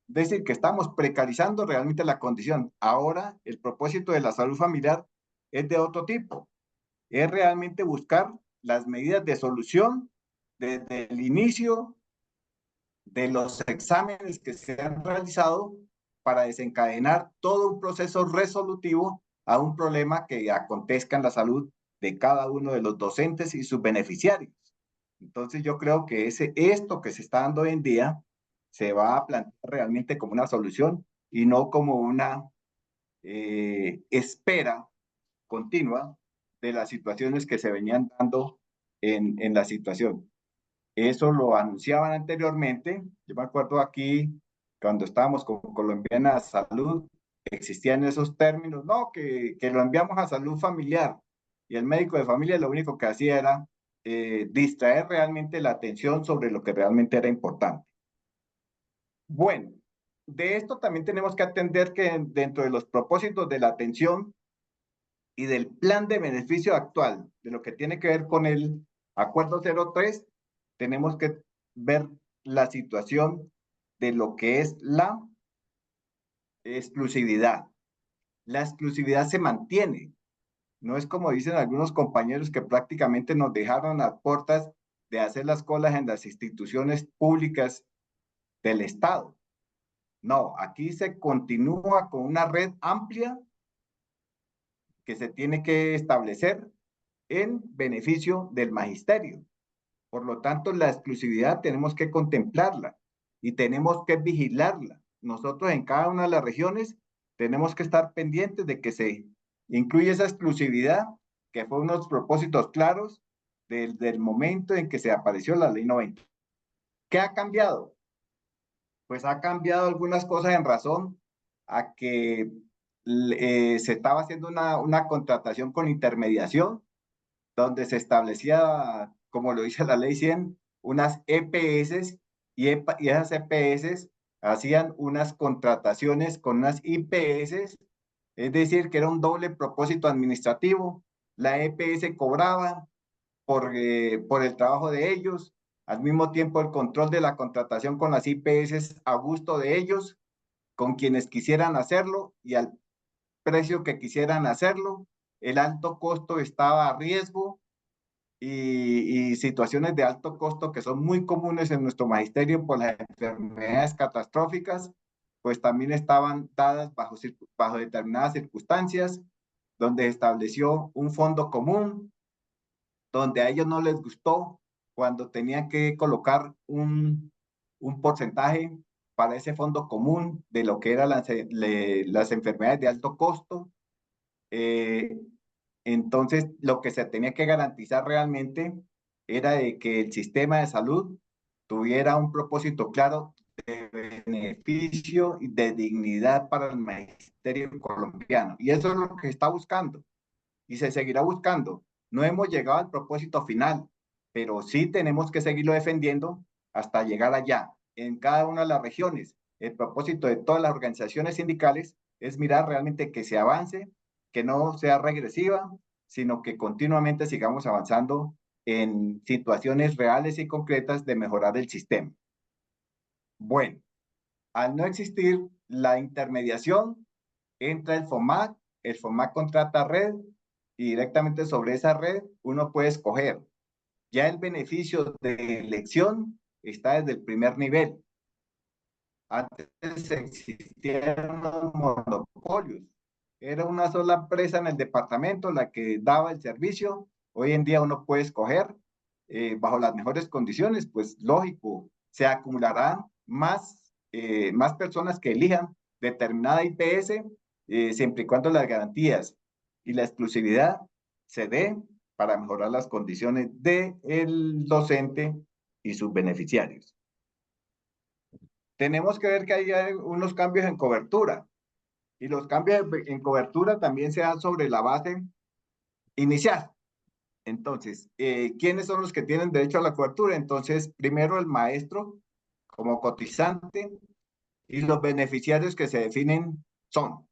Es decir, que estamos precarizando realmente la condición. Ahora el propósito de la salud familiar es de otro tipo. Es realmente buscar las medidas de solución desde el inicio de los exámenes que se han realizado para desencadenar todo un proceso resolutivo a un problema que acontezca en la salud de cada uno de los docentes y sus beneficiarios. Entonces yo creo que esto que se está dando hoy en día se va a plantear realmente como una solución y no como una espera continua de las situaciones que se venían dando en la situación. Eso lo anunciaban anteriormente. Yo me acuerdo aquí, cuando estábamos con Colombiana Salud, existían esos términos, no, que lo enviamos a salud familiar. y el médico de familia lo único que hacía era distraer realmente la atención sobre lo que realmente era importante. Bueno, de esto también tenemos que atender que dentro de los propósitos de la atención y del plan de beneficio actual, de lo que tiene que ver con el Acuerdo 03, tenemos que ver la situación de lo que es la exclusividad. La exclusividad se mantiene. No es como dicen algunos compañeros que prácticamente nos dejaron a puertas de hacer las colas en las instituciones públicas del Estado. No, aquí se continúa con una red amplia que se tiene que establecer en beneficio del magisterio. Por lo tanto, la exclusividad tenemos que contemplarla y tenemos que vigilarla. Nosotros en cada una de las regiones tenemos que estar pendientes de que se incluya esa exclusividad, que fue unos propósitos claros del momento en que se apareció la ley 90. ¿Qué ha cambiado? Pues ha cambiado algunas cosas en razón a que se estaba haciendo una contratación con intermediación, donde se establecía, como lo dice la ley 100, unas EPS y esas EPS hacían unas contrataciones con unas IPS, es decir, que era un doble propósito administrativo. La EPS cobraba por el trabajo de ellos, al mismo tiempo el control de la contratación con las IPS a gusto de ellos, con quienes quisieran hacerlo y al precio que quisieran hacerlo. El alto costo estaba a riesgo y situaciones de alto costo que son muy comunes en nuestro magisterio por las enfermedades catastróficas, pues también estaban dadas bajo determinadas circunstancias, donde estableció un fondo común, donde a ellos no les gustó cuando tenían que colocar un porcentaje para ese fondo común de lo que eran las enfermedades de alto costo. Eh, entonces, lo que se tenía que garantizar realmente era de que el sistema de salud tuviera un propósito claro de beneficio y de dignidad para el magisterio colombiano. Y eso es lo que está buscando y se seguirá buscando. No hemos llegado al propósito final, pero sí tenemos que seguirlo defendiendo hasta llegar allá. En cada una de las regiones, el propósito de todas las organizaciones sindicales es mirar realmente que se avance, que no sea regresiva, sino que continuamente sigamos avanzando en situaciones reales y concretas de mejorar el sistema. Bueno, al no existir la intermediación, entra el FOMAC contrata red y directamente sobre esa red uno puede escoger. Ya el beneficio de elección está desde el primer nivel. Antes existían los monopolios. Era una sola empresa en el departamento la que daba el servicio. Hoy en día uno puede escoger bajo las mejores condiciones, pues lógico, se acumularán más personas que elijan determinada IPS, siempre y cuando las garantías y la exclusividad se dé para mejorar las condiciones del docente y sus beneficiarios. Tenemos que ver que hay unos cambios en cobertura y los cambios en cobertura también se dan sobre la base inicial. Entonces, ¿quiénes son los que tienen derecho a la cobertura? Entonces, primero el maestro como cotizante y los beneficiarios que se definen son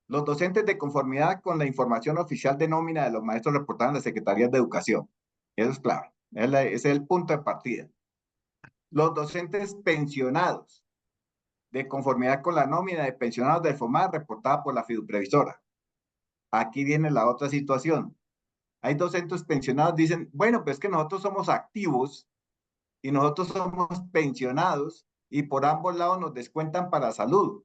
los docentes de conformidad con la información oficial de nómina de los maestros reportados en las secretarías de educación. Eso es clave. Ese es el punto de partida. Los docentes pensionados de conformidad con la nómina de pensionados del FOMAR reportada por la fiduprevisora. Aquí viene la otra situación. Hay docentes pensionados, dicen, bueno, pues que nosotros somos activos y nosotros somos pensionados y por ambos lados nos descuentan para salud.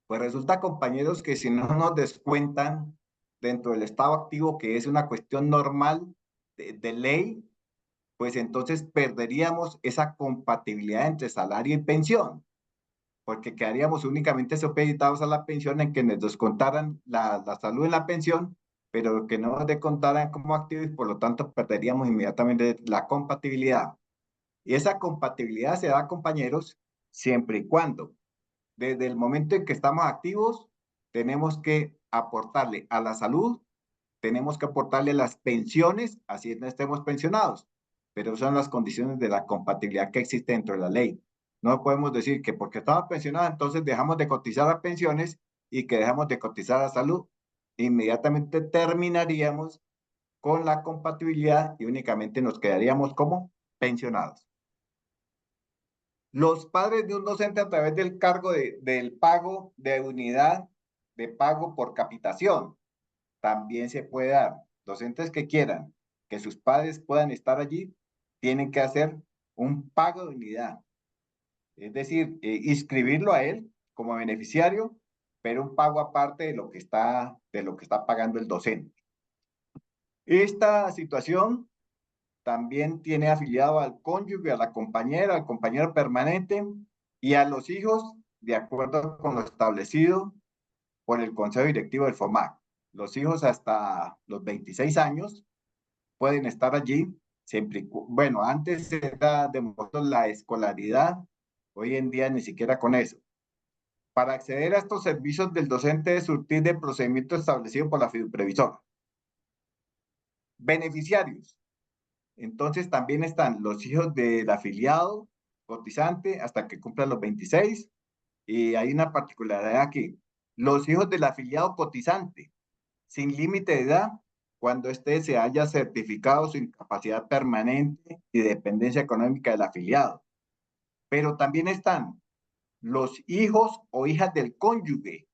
Pues resulta, compañeros, que si no nos descuentan dentro del estado activo, que es una cuestión normal de ley, pues entonces perderíamos esa compatibilidad entre salario y pensión, porque quedaríamos únicamente supeditados a la pensión en que nos descontaran la salud en la pensión, pero que no nos descontaran como activos y por lo tanto perderíamos inmediatamente la compatibilidad. Y esa compatibilidad se da, compañeros, siempre y cuando desde el momento en que estamos activos tenemos que aportarle a la salud tenemos que aportarle las pensiones, así no estemos pensionados, pero son las condiciones de la compatibilidad que existe dentro de la ley. No podemos decir que porque estamos pensionados, entonces dejamos de cotizar a pensiones y que dejamos de cotizar a salud. Inmediatamente terminaríamos con la compatibilidad y únicamente nos quedaríamos como pensionados. Los padres de un docente a través del cargo del pago de unidad de pago por capitación también se puede dar. Docentes que quieran que sus padres puedan estar allí, tienen que hacer un pago de unidad. Es decir, inscribirlo a él como beneficiario, pero un pago aparte de lo que está pagando el docente. Esta situación también tiene afiliado al cónyuge, a la compañera, al compañero permanente y a los hijos, de acuerdo con lo establecido por el Consejo Directivo del FOMAC. Los hijos hasta los 26 años pueden estar allí, siempre, bueno, antes era de la escolaridad, hoy en día ni siquiera con eso. Para acceder a estos servicios del docente de surtir de procedimiento establecido por la fiduprevisora. Beneficiarios. Entonces también están los hijos del afiliado cotizante hasta que cumplan los 26. Y hay una particularidad aquí. Los hijos del afiliado cotizante, sin límite de edad, cuando éste se haya certificado su incapacidad permanente y dependencia económica del afiliado. Pero también están los hijos o hijas del cónyuge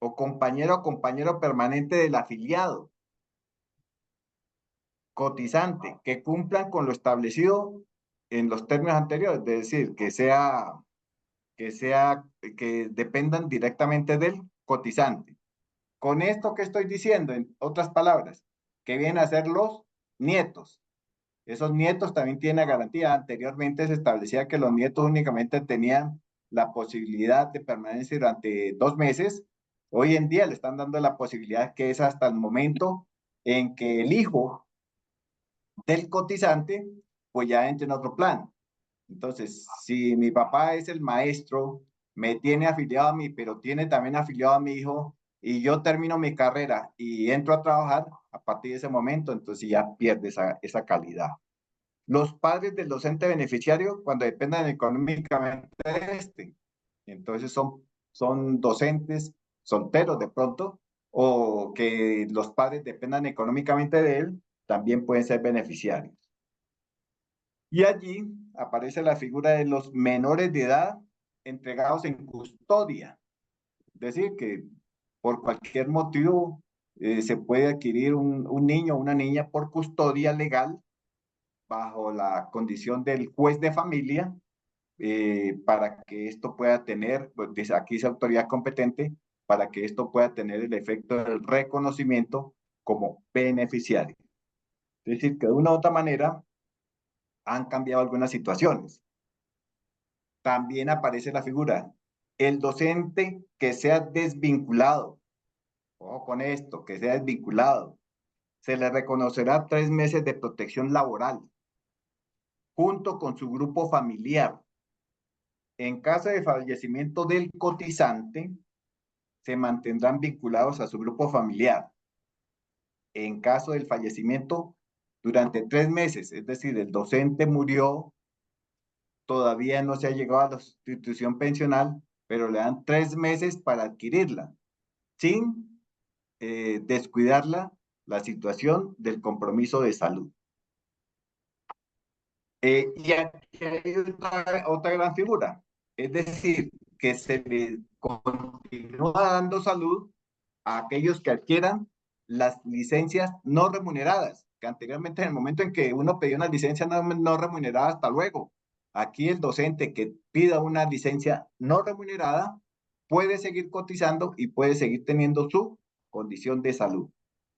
o compañero permanente del afiliado cotizante que cumplan con lo establecido en los términos anteriores, es decir, que dependan directamente del cotizante. Con esto que estoy diciendo, en otras palabras, que vienen a ser los nietos. Esos nietos también tienen garantía. Anteriormente se establecía que los nietos únicamente tenían la posibilidad de permanencia durante 2 meses. Hoy en día le están dando la posibilidad que es hasta el momento en que el hijo del cotizante pues ya entre en otro plan. Entonces, si mi papá es el maestro, me tiene afiliado a mí, pero tiene también afiliado a mi hijo, y yo termino mi carrera y entro a trabajar, a partir de ese momento, entonces ya pierde esa calidad. Los padres del docente beneficiario, cuando dependan económicamente de este, entonces son docentes solteros de pronto, o que los padres dependan económicamente de él, también pueden ser beneficiarios. Y allí aparece la figura de los menores de edad entregados en custodia. Es decir, que por cualquier motivo se puede adquirir un niño o una niña por custodia legal bajo la condición del juez de familia para que esto pueda tener, pues aquí dice autoridad competente, para que esto pueda tener el efecto del reconocimiento como beneficiario. Es decir, que de una u otra manera han cambiado algunas situaciones. También aparece la figura, el docente que sea desvinculado, ojo con esto, que sea desvinculado, se le reconocerá 3 meses de protección laboral junto con su grupo familiar. En caso de fallecimiento del cotizante, se mantendrán vinculados a su grupo familiar. En caso del fallecimiento, durante 3 meses, es decir, el docente murió, todavía no se ha llegado a la institución pensional, pero le dan 3 meses para adquirirla, sin descuidarla la situación del compromiso de salud. Y aquí hay otra gran figura, es decir, que se le continúa dando salud a aquellos que adquieran las licencias no remuneradas, que anteriormente en el momento en que uno pedía una licencia no remunerada, hasta luego. Aquí el docente que pida una licencia no remunerada puede seguir cotizando y puede seguir teniendo su condición de salud,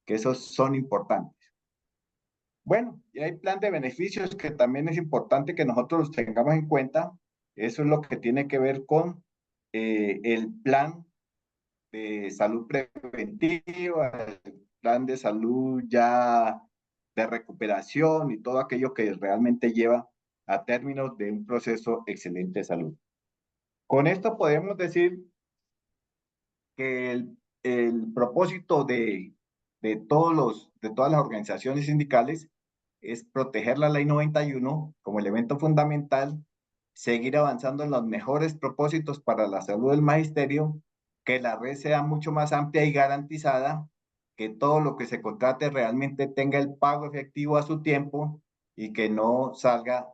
que esos son importantes. Bueno, y hay plan de beneficios que también es importante que nosotros los tengamos en cuenta. Eso es lo que tiene que ver con el plan de salud preventiva, el plan de salud ya de recuperación y todo aquello que realmente lleva a términos de un proceso excelente de salud. Con esto podemos decir que el propósito de de todas las organizaciones sindicales es proteger la Ley 91 como elemento fundamental, seguir avanzando en los mejores propósitos para la salud del magisterio, que la red sea mucho más amplia y garantizada, que todo lo que se contrate realmente tenga el pago efectivo a su tiempo y que no salga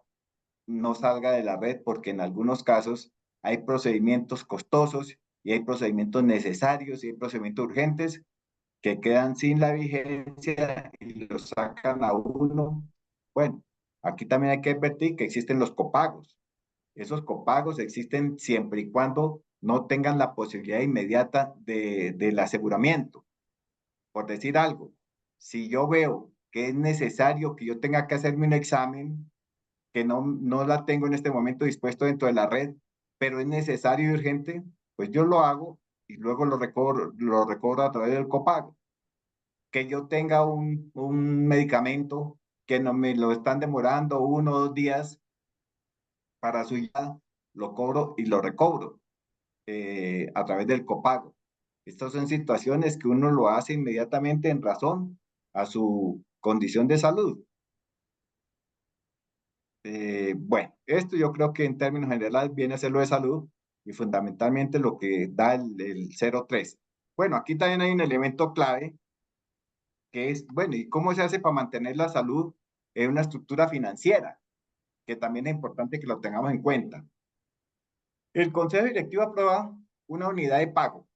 de la red, porque en algunos casos hay procedimientos costosos y hay procedimientos necesarios y hay procedimientos urgentes que quedan sin la vigencia y los sacan a uno. Bueno, aquí también hay que advertir que existen los copagos. Esos copagos existen siempre y cuando no tengan la posibilidad inmediata del aseguramiento. Por decir algo, si yo veo que es necesario que yo tenga que hacerme un examen, que no la tengo en este momento dispuesto dentro de la red, pero es necesario y urgente, pues yo lo hago y luego lo recobro a través del copago. Que yo tenga un medicamento que no me lo están demorando 1 o 2 días para su ya, lo cobro y lo recobro a través del copago. Estas son situaciones que uno lo hace inmediatamente en razón a su condición de salud. Bueno, esto yo creo que en términos generales viene a ser lo de salud y fundamentalmente lo que da el 03. Bueno, aquí también hay un elemento clave que es, bueno, ¿y cómo se hace para mantener la salud en una estructura financiera? Que también es importante que lo tengamos en cuenta. El Consejo Directivo aprueba una unidad de pago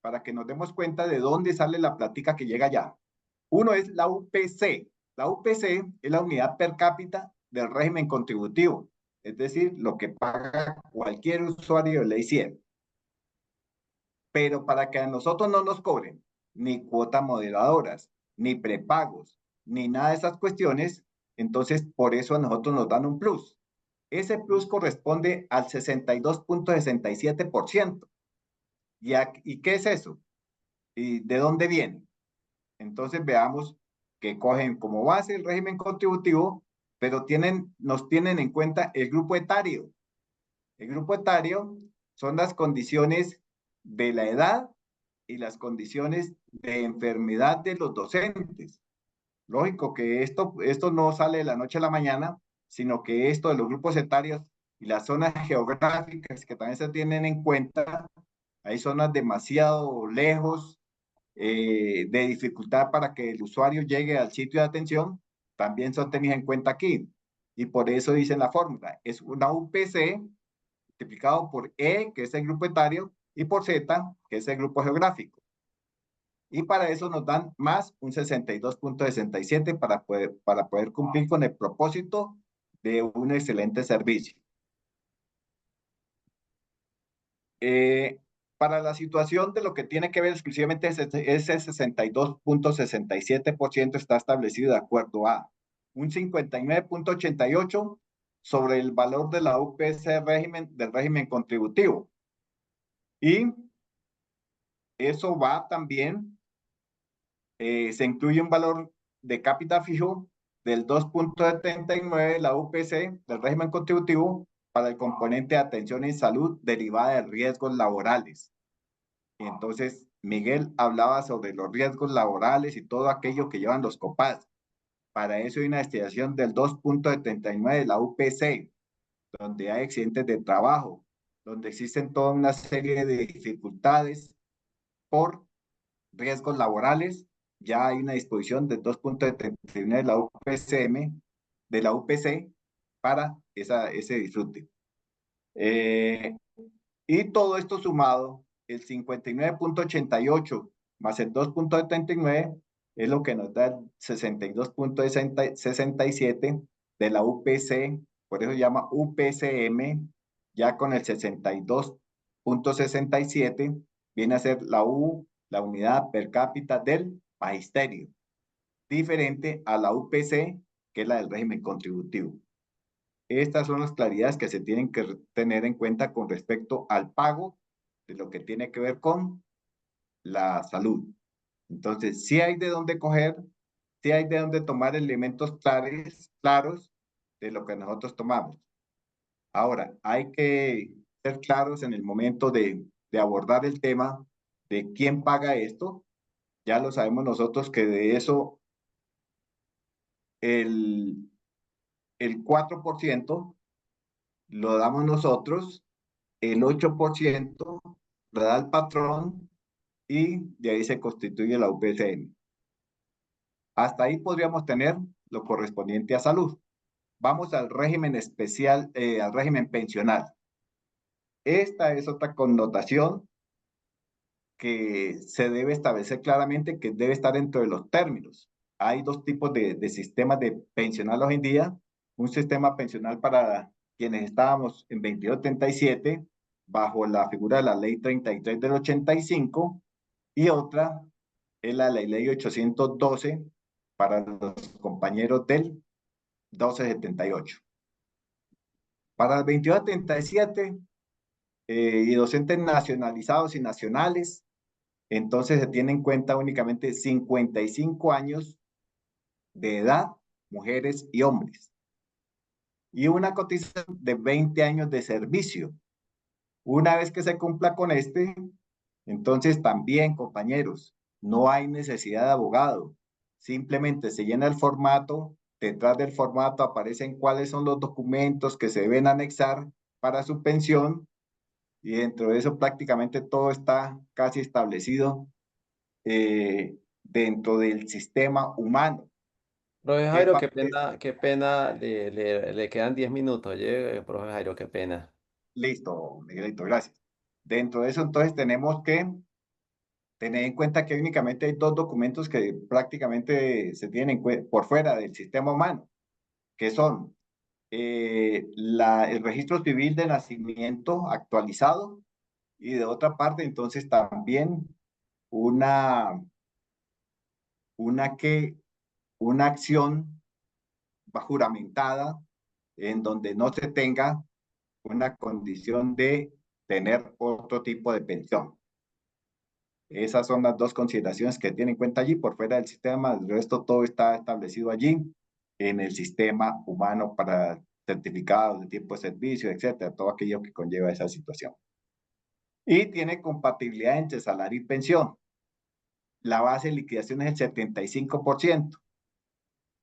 para que nos demos cuenta de dónde sale la plática que llega allá. Uno es la UPC. La UPC es la unidad per cápita del régimen contributivo, es decir, lo que paga cualquier usuario de ley 100. Pero para que a nosotros no nos cobren ni cuotas moderadoras, ni prepagos, ni nada de esas cuestiones, entonces por eso a nosotros nos dan un plus. Ese plus corresponde al 62.67%. ¿Y qué es eso? ¿Y de dónde viene? Entonces veamos que cogen como base el régimen contributivo, pero nos tienen en cuenta el grupo etario. El grupo etario son las condiciones de la edad y las condiciones de enfermedad de los docentes. Lógico que esto no sale de la noche a la mañana, sino que esto de los grupos etarios y las zonas geográficas que también se tienen en cuenta, hay zonas demasiado lejos, de dificultad para que el usuario llegue al sitio de atención, también son tenidas en cuenta aquí. Y por eso dicen la fórmula, es una UPC multiplicado por E, que es el grupo etario, y por Z, que es el grupo geográfico. Y para eso nos dan más un 62.67 para poder cumplir con el propósito de un excelente servicio. Eh, para la situación de lo que tiene que ver exclusivamente ese 62.67% está establecido de acuerdo a un 59.88 sobre el valor de la UPC del régimen contributivo. Y eso va también, se incluye un valor de cápita fijo del 2.79 de la UPC del régimen contributivo para el componente de atención en salud derivada de riesgos laborales. Y entonces Miguel hablaba sobre los riesgos laborales y todo aquello que llevan los COPAS. Para eso hay una estimación del 2.79 de la UPC, donde hay accidentes de trabajo, donde existen toda una serie de dificultades por riesgos laborales. Ya hay una disposición del 2.79 de la UPCM, de la UPC, para ese disfrute. Y todo esto sumado, el 59.88 más el 2.79 es lo que nos da el 62.67 de la UPC, por eso se llama UPCM, ya con el 62.67 viene a ser la unidad per cápita del magisterio, diferente a la UPC, que es la del régimen contributivo. Estas son las claridades que se tienen que tener en cuenta con respecto al pago de lo que tiene que ver con la salud. Entonces, sí hay de dónde coger, sí hay de dónde tomar elementos claros de lo que nosotros tomamos. Ahora, hay que ser claros en el momento de abordar el tema de quién paga esto. Ya lo sabemos nosotros que de eso el, el 4% lo damos nosotros, el 8% lo da el patrón y de ahí se constituye la UPCN. Hasta ahí podríamos tener lo correspondiente a salud. Vamos al régimen especial, al régimen pensional. Esta es otra connotación que se debe establecer claramente, que debe estar dentro de los términos. Hay dos tipos de sistemas de pensional hoy en día. Un sistema pensional para quienes estábamos en 2237 bajo la figura de la ley 33 del 85 y otra es la ley 812 para los compañeros del 1278. Para el 2237 y docentes nacionalizados y nacionales, entonces se tiene en cuenta únicamente 55 años de edad, mujeres y hombres, y una cotización de 20 años de servicio. Una vez que se cumpla con entonces también, compañeros, no hay necesidad de abogado. Simplemente se llena el formato, detrás del formato aparecen cuáles son los documentos que se deben anexar para su pensión y dentro de eso prácticamente todo está casi establecido dentro del sistema humano. Profe ¿Qué Jairo, parte? qué pena, le quedan 10 minutos. Oye, profe Jairo, qué pena. Listo, Miguelito, gracias. Dentro de eso entonces tenemos que tener en cuenta que únicamente hay dos documentos que prácticamente se tienen por fuera del sistema humano, que son el registro civil de nacimiento actualizado y de otra parte entonces también una, una, que, una acción juramentada en donde no se tenga una condición de tener otro tipo de pensión. Esas son las dos consideraciones que tiene en cuenta allí. Por fuera del sistema, el resto todo está establecido allí en el sistema humano para certificados de tiempo de servicio, etcétera, todo aquello que conlleva esa situación. Y tiene compatibilidad entre salario y pensión. La base de liquidación es el 75%.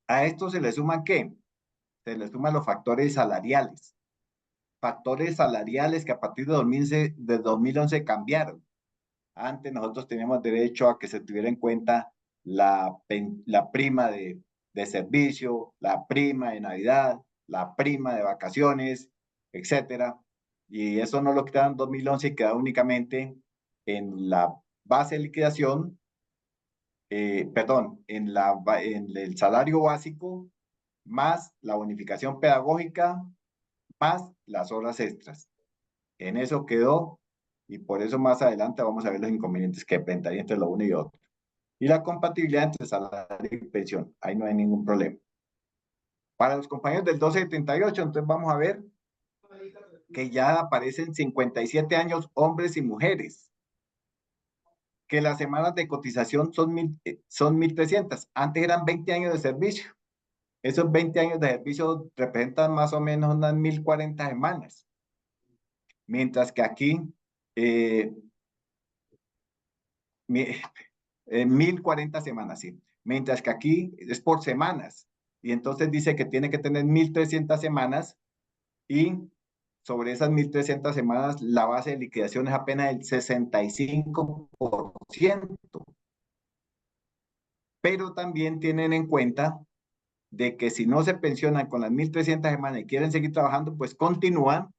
A esto se le suman ¿qué? Se le suman los factores salariales. Factores salariales que a partir de 2011 cambiaron. Antes nosotros teníamos derecho a que se tuviera en cuenta la prima de servicio, la prima de Navidad, la prima de vacaciones, etcétera. Y eso no lo quitaron en 2011 y queda únicamente en la base de liquidación, perdón, en el salario básico, más la bonificación pedagógica, más las horas extras. En eso quedó y por eso más adelante vamos a ver los inconvenientes que enfrentaría entre lo uno y otro. Y la compatibilidad entre salario y pensión, ahí no hay ningún problema. Para los compañeros del 1278, entonces vamos a ver que ya aparecen 57 años hombres y mujeres, que las semanas de cotización son 1.300, antes eran 20 años de servicio. Esos 20 años de servicio representan más o menos unas 1.040 semanas, mientras que aquí eh, 1.040 semanas, sí. Mientras que aquí es por semanas. Y entonces dice que tiene que tener 1.300 semanas y sobre esas 1.300 semanas la base de liquidación es apenas el 65%. Pero también tienen en cuenta de que si no se pensionan con las 1.300 semanas y quieren seguir trabajando, pues continúan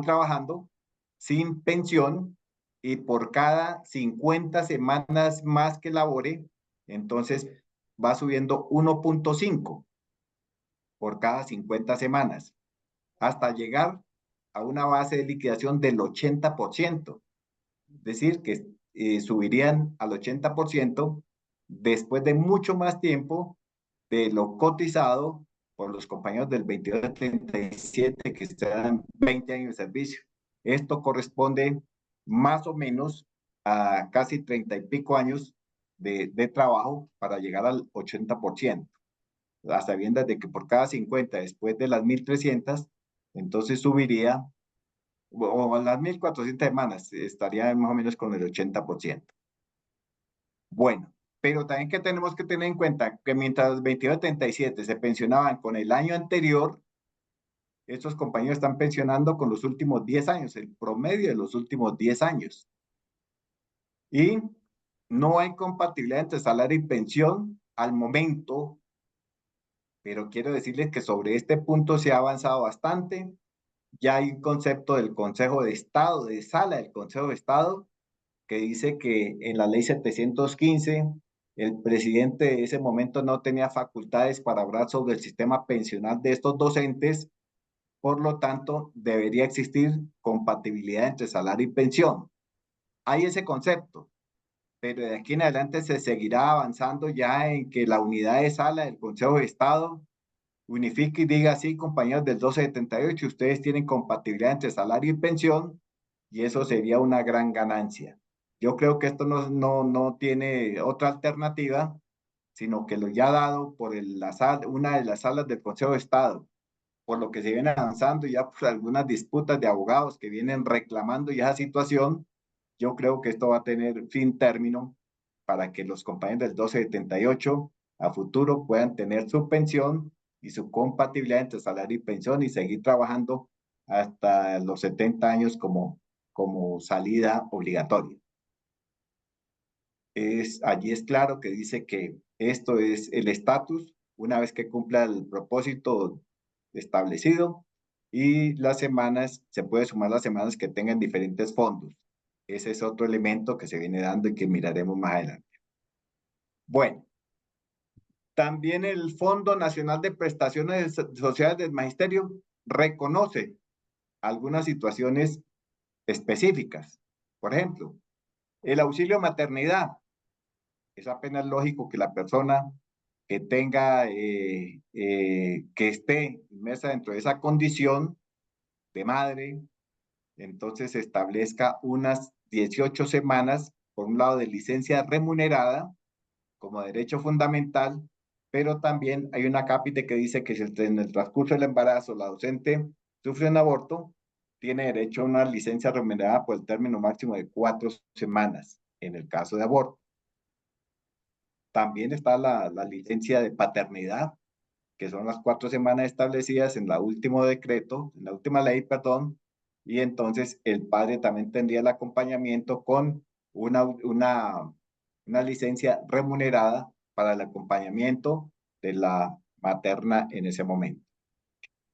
trabajando sin pensión y por cada 50 semanas más que labore, entonces va subiendo 1.5 por cada 50 semanas hasta llegar a una base de liquidación del 80%. Es decir, que subirían al 80% después de mucho más tiempo de lo cotizado por los compañeros del 2237 que están 20 años de servicio. Esto corresponde más o menos a casi 30 y pico años de trabajo para llegar al 80%. A sabiendas de que por cada 50 después de las 1.300, entonces subiría, o a las 1.400 semanas, estaría más o menos con el 80%. Bueno, pero también que tenemos que tener en cuenta que mientras los 22-77 se pensionaban con el año anterior, estos compañeros están pensionando con los últimos 10 años, el promedio de los últimos 10 años. Y no hay compatibilidad entre salario y pensión al momento, pero quiero decirles que sobre este punto se ha avanzado bastante. Ya hay un concepto del Consejo de Estado, de sala del Consejo de Estado, que dice que en la ley 715 el presidente de ese momento no tenía facultades para hablar sobre el sistema pensional de estos docentes, por lo tanto debería existir compatibilidad entre salario y pensión. Hay ese concepto, pero de aquí en adelante se seguirá avanzando ya en que la unidad de sala del Consejo de Estado unifique y diga así, compañeros del 1278, ustedes tienen compatibilidad entre salario y pensión, y eso sería una gran ganancia. Yo creo que esto no tiene otra alternativa, sino que lo ya dado por una de las salas del Consejo de Estado, por lo que se viene avanzando ya por algunas disputas de abogados que vienen reclamando ya esa situación. Yo creo que esto va a tener fin término para que los compañeros del 1278 a futuro puedan tener su pensión y su compatibilidad entre salario y pensión y seguir trabajando hasta los 70 años como salida obligatoria. Allí es claro que dice que esto es el estatus una vez que cumpla el propósito establecido, y las semanas, se puede sumar las semanas que tengan diferentes fondos. Ese es otro elemento que se viene dando y que miraremos más adelante. Bueno, también el Fondo Nacional de Prestaciones Sociales del Magisterio reconoce algunas situaciones específicas. Por ejemplo, el auxilio maternidad. Es apenas lógico que la persona que tenga, que esté inmersa dentro de esa condición de madre, entonces establezca unas 18 semanas, por un lado, de licencia remunerada como derecho fundamental, pero también hay una cápite que dice que si en el transcurso del embarazo la docente sufre un aborto, tiene derecho a una licencia remunerada por el término máximo de 4 semanas en el caso de aborto. También está la licencia de paternidad, que son las 4 semanas establecidas en la último decreto, en la última ley, perdón, y entonces el padre también tendría el acompañamiento con una licencia remunerada para el acompañamiento de la materna en ese momento.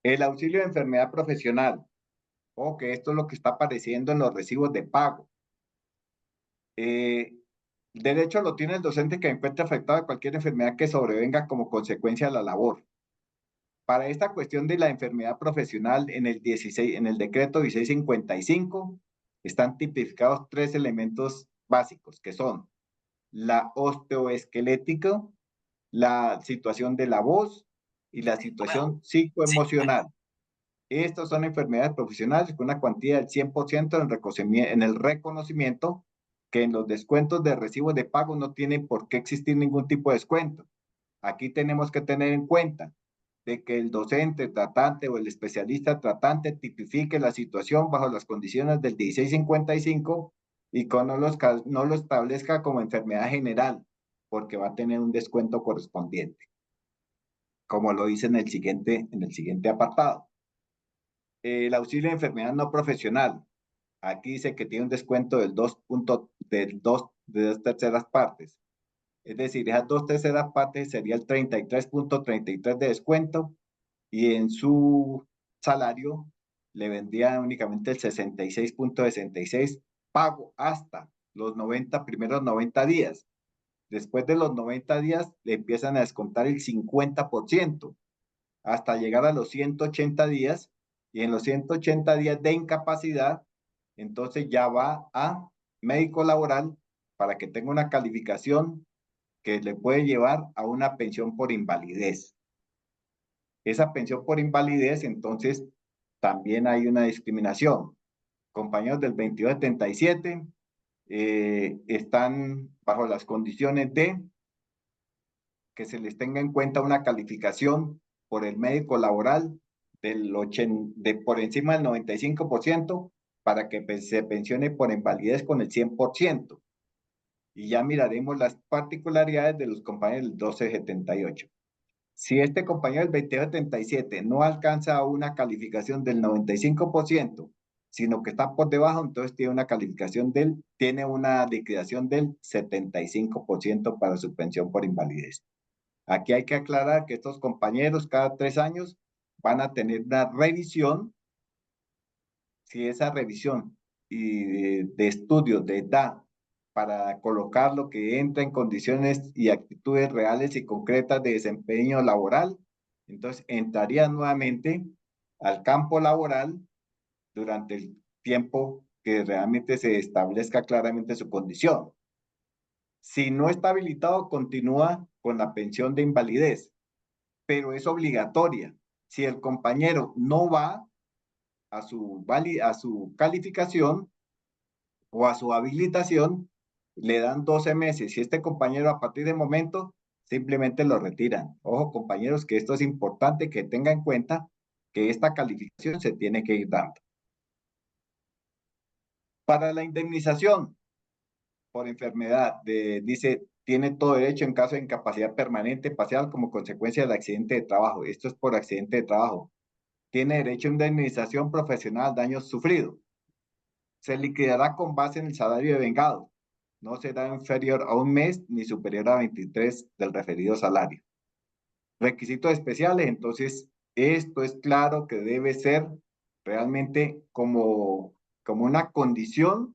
El auxilio de enfermedad profesional, o que esto es lo que está apareciendo en los recibos de pago. Derecho lo tiene el docente que encuentre afectado de cualquier enfermedad que sobrevenga como consecuencia de la labor. Para esta cuestión de la enfermedad profesional, en el decreto 1655 están tipificados 3 elementos básicos, que son la osteoesquelética, la situación de la voz y la situación psicoemocional. Estas son enfermedades profesionales con una cuantía del 100% en el reconocimiento, que en los descuentos de recibos de pago no tiene por qué existir ningún tipo de descuento. Aquí tenemos que tener en cuenta de que el docente tratante o el especialista tratante tipifique la situación bajo las condiciones del 1655 y que no lo establezca como enfermedad general, porque va a tener un descuento correspondiente, como lo dice en el siguiente apartado. El auxilio de enfermedad no profesional. Aquí dice que tiene un descuento del 2, de 2 terceras partes. Es decir, esas 2 terceras partes sería el 33.33 de descuento, y en su salario le vendría únicamente el 66.66 pago hasta los primeros 90 días. Después de los 90 días le empiezan a descontar el 50% hasta llegar a los 180 días, y en los 180 días de incapacidad, entonces ya va a médico laboral para que tenga una calificación que le puede llevar a una pensión por invalidez. Esa pensión por invalidez, entonces, también hay una discriminación. Compañeros del 2277 están bajo las condiciones de que se les tenga en cuenta una calificación por el médico laboral por encima del 95% para que se pensione por invalidez con el 100%. y ya miraremos las particularidades de los compañeros del 1278. Si este compañero del 2277 no alcanza una calificación del 95%, sino que está por debajo, entonces tiene una liquidación del 75% para su pensión por invalidez. Aquí hay que aclarar que estos compañeros cada 3 años van a tener una revisión. Si esa revisión de estudios de edad para colocar lo que entra en condiciones y actitudes reales y concretas de desempeño laboral, entonces entraría nuevamente al campo laboral durante el tiempo que realmente se establezca claramente su condición. Si no está habilitado, continúa con la pensión de invalidez, pero es obligatoria. Si el compañero no va a su calificación o a su habilitación, le dan 12 meses. Si este compañero a partir de momento simplemente lo retiran. Ojo, compañeros, que esto es importante que tengan en cuenta que esta calificación se tiene que ir dando. Para la indemnización por enfermedad, dice, tiene todo derecho en caso de incapacidad permanente parcial como consecuencia del accidente de trabajo. Esto es por accidente de trabajo. Tiene derecho a indemnización profesional, daños sufridos. Se liquidará con base en el salario de vengado. No será inferior a un mes ni superior a 23 del referido salario. Requisitos especiales, entonces, esto es claro que debe ser realmente como una condición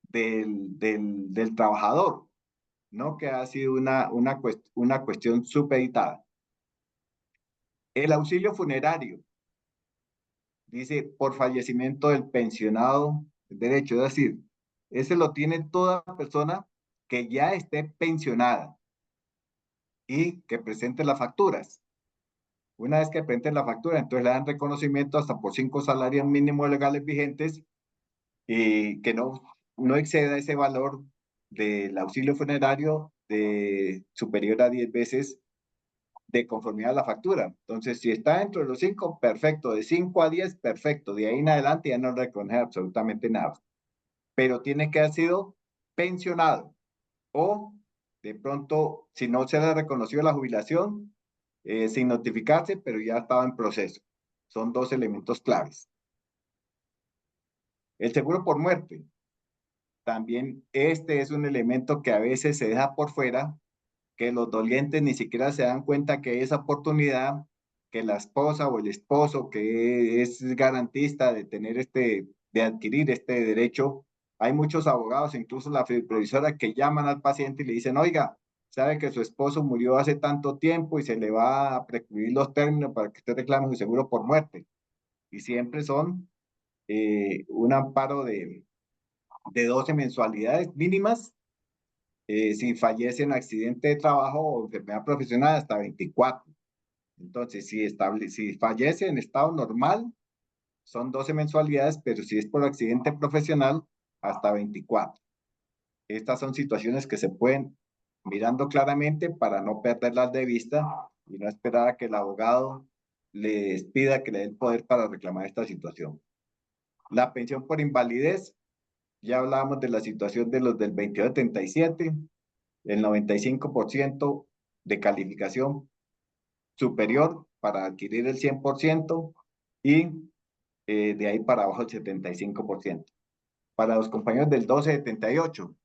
del trabajador, ¿no? Que ha sido una cuestión supeditada. El auxilio funerario, dice, por fallecimiento del pensionado, derecho, es decir, ese lo tiene toda persona que ya esté pensionada y que presente las facturas. Una vez que presente la factura, entonces le dan reconocimiento hasta por 5 salarios mínimos legales vigentes y que no exceda ese valor del auxilio funerario superior a 10 veces de conformidad a la factura. Entonces, si está dentro de los 5, perfecto. De 5 a 10, perfecto. De ahí en adelante ya no reconoce absolutamente nada. Pero tiene que haber sido pensionado o de pronto, si no se le reconoció la jubilación, sin notificarse, pero ya estaba en proceso. Son 2 elementos claves. El seguro por muerte. También este es un elemento que a veces se deja por fuera, que los dolientes ni siquiera se dan cuenta que hay esa oportunidad, que la esposa o el esposo que es garantista de de adquirir este derecho. Hay muchos abogados, incluso la previsora, que llaman al paciente y le dicen, oiga, sabe que su esposo murió hace tanto tiempo y se le va a precluir los términos para que usted reclame su seguro por muerte. Y siempre son un amparo de 12 mensualidades mínimas. Si fallece en accidente de trabajo o enfermedad profesional, hasta 24. Entonces, si fallece en estado normal, son 12 mensualidades, pero si es por accidente profesional, hasta 24. Estas son situaciones que se pueden mirando claramente para no perderlas de vista y no esperar a que el abogado les pida que le dé el poder para reclamar esta situación. La pensión por invalidez, ya hablábamos de la situación de los del 2277, el 95% de calificación superior para adquirir el 100% y de ahí para abajo el 75%. Para los compañeros del 1278,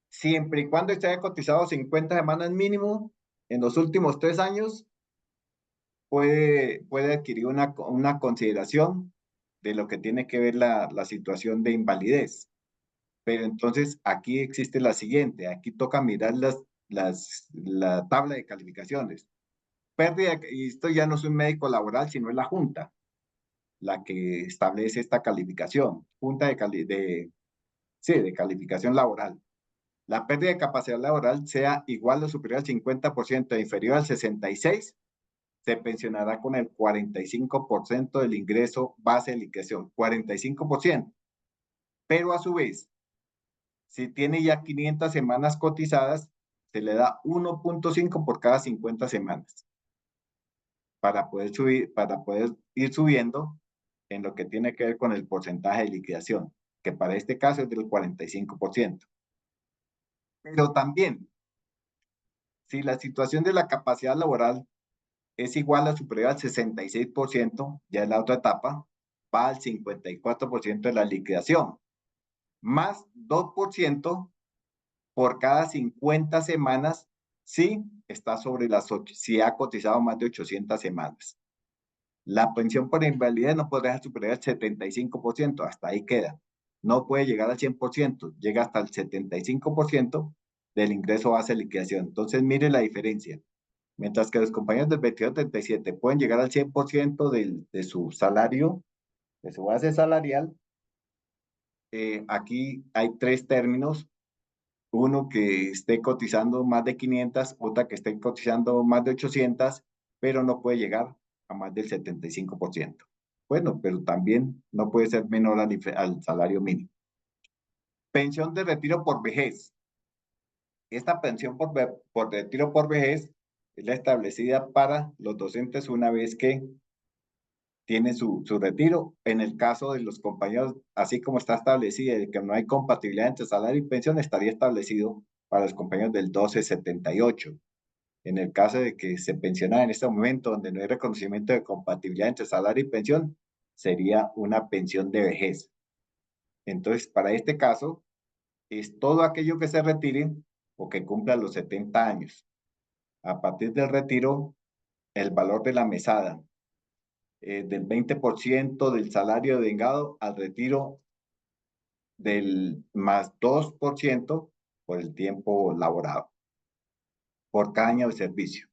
siempre y cuando esté cotizado 50 semanas mínimo en los últimos 3 años, puede adquirir una consideración de lo que tiene que ver la situación de invalidez. Pero entonces aquí existe la siguiente, aquí toca mirar la tabla de calificaciones. Pérdida, y esto ya no es un médico laboral, sino es la Junta la que establece esta calificación, Junta de calificación laboral. La pérdida de capacidad laboral sea igual o superior al 50% e inferior al 66%, se pensionará con el 45% del ingreso base de liquidación, 45%. Pero a su vez, si tiene ya 500 semanas cotizadas, se le da 1.5 por cada 50 semanas para poder ir subiendo en lo que tiene que ver con el porcentaje de liquidación, que para este caso es del 45%. Pero también, si la situación de la capacidad laboral es igual a superior al 66%, ya es la otra etapa, va al 54% de la liquidación, más 2% por cada 50 semanas si está sobre si ha cotizado más de 800 semanas. La pensión por invalidez no podrá superar el 75%, hasta ahí queda. No puede llegar al 100%, llega hasta el 75% del ingreso base de liquidación. Entonces, mire la diferencia. Mientras que los compañeros del 2237 pueden llegar al 100% de su salario, de su base salarial, aquí hay tres términos. Uno que esté cotizando más de 500, otra que esté cotizando más de 800, pero no puede llegar a más del 75%. Bueno, pero también no puede ser menor al salario mínimo. Pensión de retiro por vejez. Esta pensión por retiro por vejez es la establecida para los docentes una vez que tienen su retiro. En el caso de los compañeros, así como está establecida, de que no hay compatibilidad entre salario y pensión, estaría establecido para los compañeros del 1278. En el caso de que se pensiona en este momento, donde no hay reconocimiento de compatibilidad entre salario y pensión, sería una pensión de vejez. Entonces, para este caso, es todo aquello que se retire o que cumpla los 70 años. A partir del retiro, el valor de la mesada, del 20% del salario vengado al retiro del más 2% por el tiempo laborado, por cada año de servicio.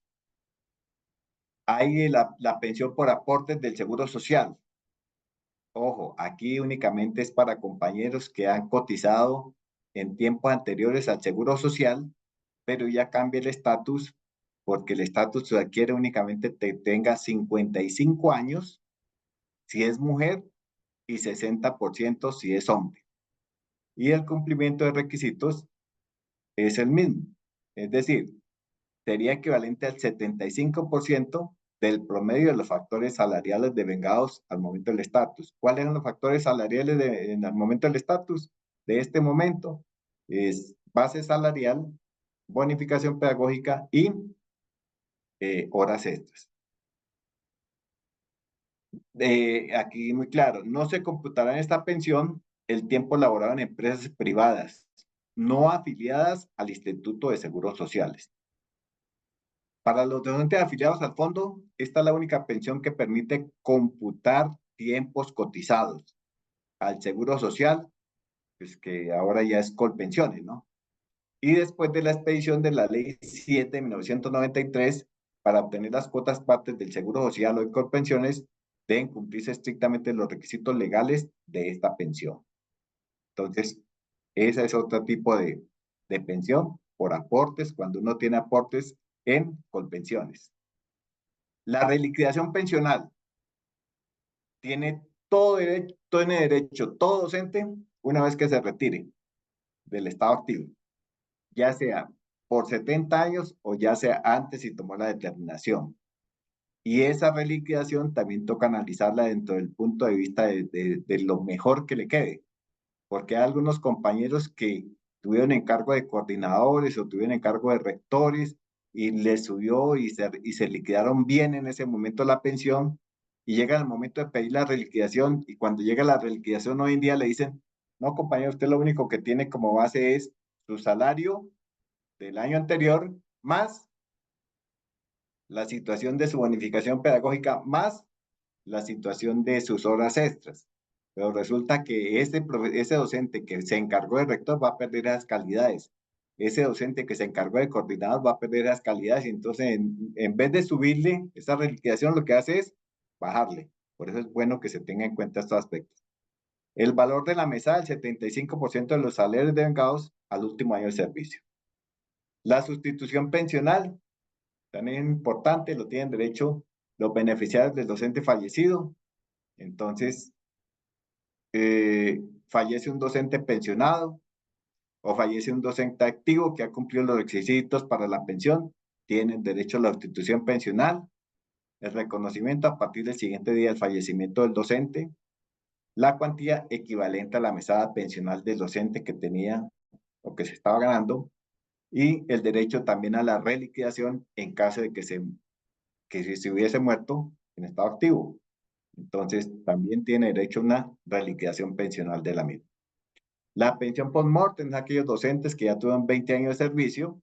Hay la pensión por aportes del Seguro Social. Ojo, aquí únicamente es para compañeros que han cotizado en tiempos anteriores al Seguro Social, pero ya cambia el estatus, porque el estatus se adquiere únicamente que tenga 55 años si es mujer y 60% si es hombre. Y el cumplimiento de requisitos es el mismo. Es decir, sería equivalente al 75% del promedio de los factores salariales devengados al momento del estatus. ¿Cuáles eran los factores salariales en el momento del estatus? De este momento es base salarial, bonificación pedagógica y horas extras. Aquí muy claro, no se computará en esta pensión el tiempo laborado en empresas privadas no afiliadas al Instituto de Seguros Sociales. Para los docentes afiliados al fondo, esta es la única pensión que permite computar tiempos cotizados al Seguro Social, pues que ahora ya es Colpensiones, ¿no? Y después de la expedición de la Ley 7 de 1993, para obtener las cuotas partes del Seguro Social o de Colpensiones, deben cumplirse estrictamente los requisitos legales de esta pensión. Entonces, ese es otro tipo de pensión por aportes, cuando uno tiene aportes en Colpensiones. La reliquidación pensional tiene tiene derecho todo docente una vez que se retire del estado activo, ya sea por 70 años o ya sea antes y tomó la determinación. Y esa reliquidación también toca analizarla dentro del punto de vista de lo mejor que le quede, porque hay algunos compañeros que tuvieron encargo de coordinadores o tuvieron encargo de rectores y les subió y se liquidaron bien en ese momento la pensión y llega el momento de pedir la reliquidación y cuando llega la reliquidación hoy en día le dicen, no compañero, usted lo único que tiene como base es su salario del año anterior más la situación de su bonificación pedagógica más la situación de sus horas extras. Pero resulta que ese docente que se encargó de rector va a perder esas calidades. Ese docente que se encargó de coordinador va a perder esas calidades. Y entonces, en vez de subirle esa reliquidación, lo que hace es bajarle. Por eso es bueno que se tenga en cuenta estos aspectos. El valor de la mesa, el 75% de los salarios devengados al último año de servicio. La sustitución pensional, también es importante, lo tienen derecho los beneficiarios del docente fallecido. Entonces, fallece un docente pensionado o fallece un docente activo que ha cumplido los requisitos para la pensión, tienen derecho a la sustitución pensional, el reconocimiento a partir del siguiente día del fallecimiento del docente, la cuantía equivalente a la mesada pensional del docente que tenía o que se estaba ganando y el derecho también a la reliquidación en caso de que si se hubiese muerto en estado activo. Entonces, también tiene derecho a una reliquidación pensional de la misma. La pensión post-mortem es aquellos docentes que ya tuvieron 20 años de servicio.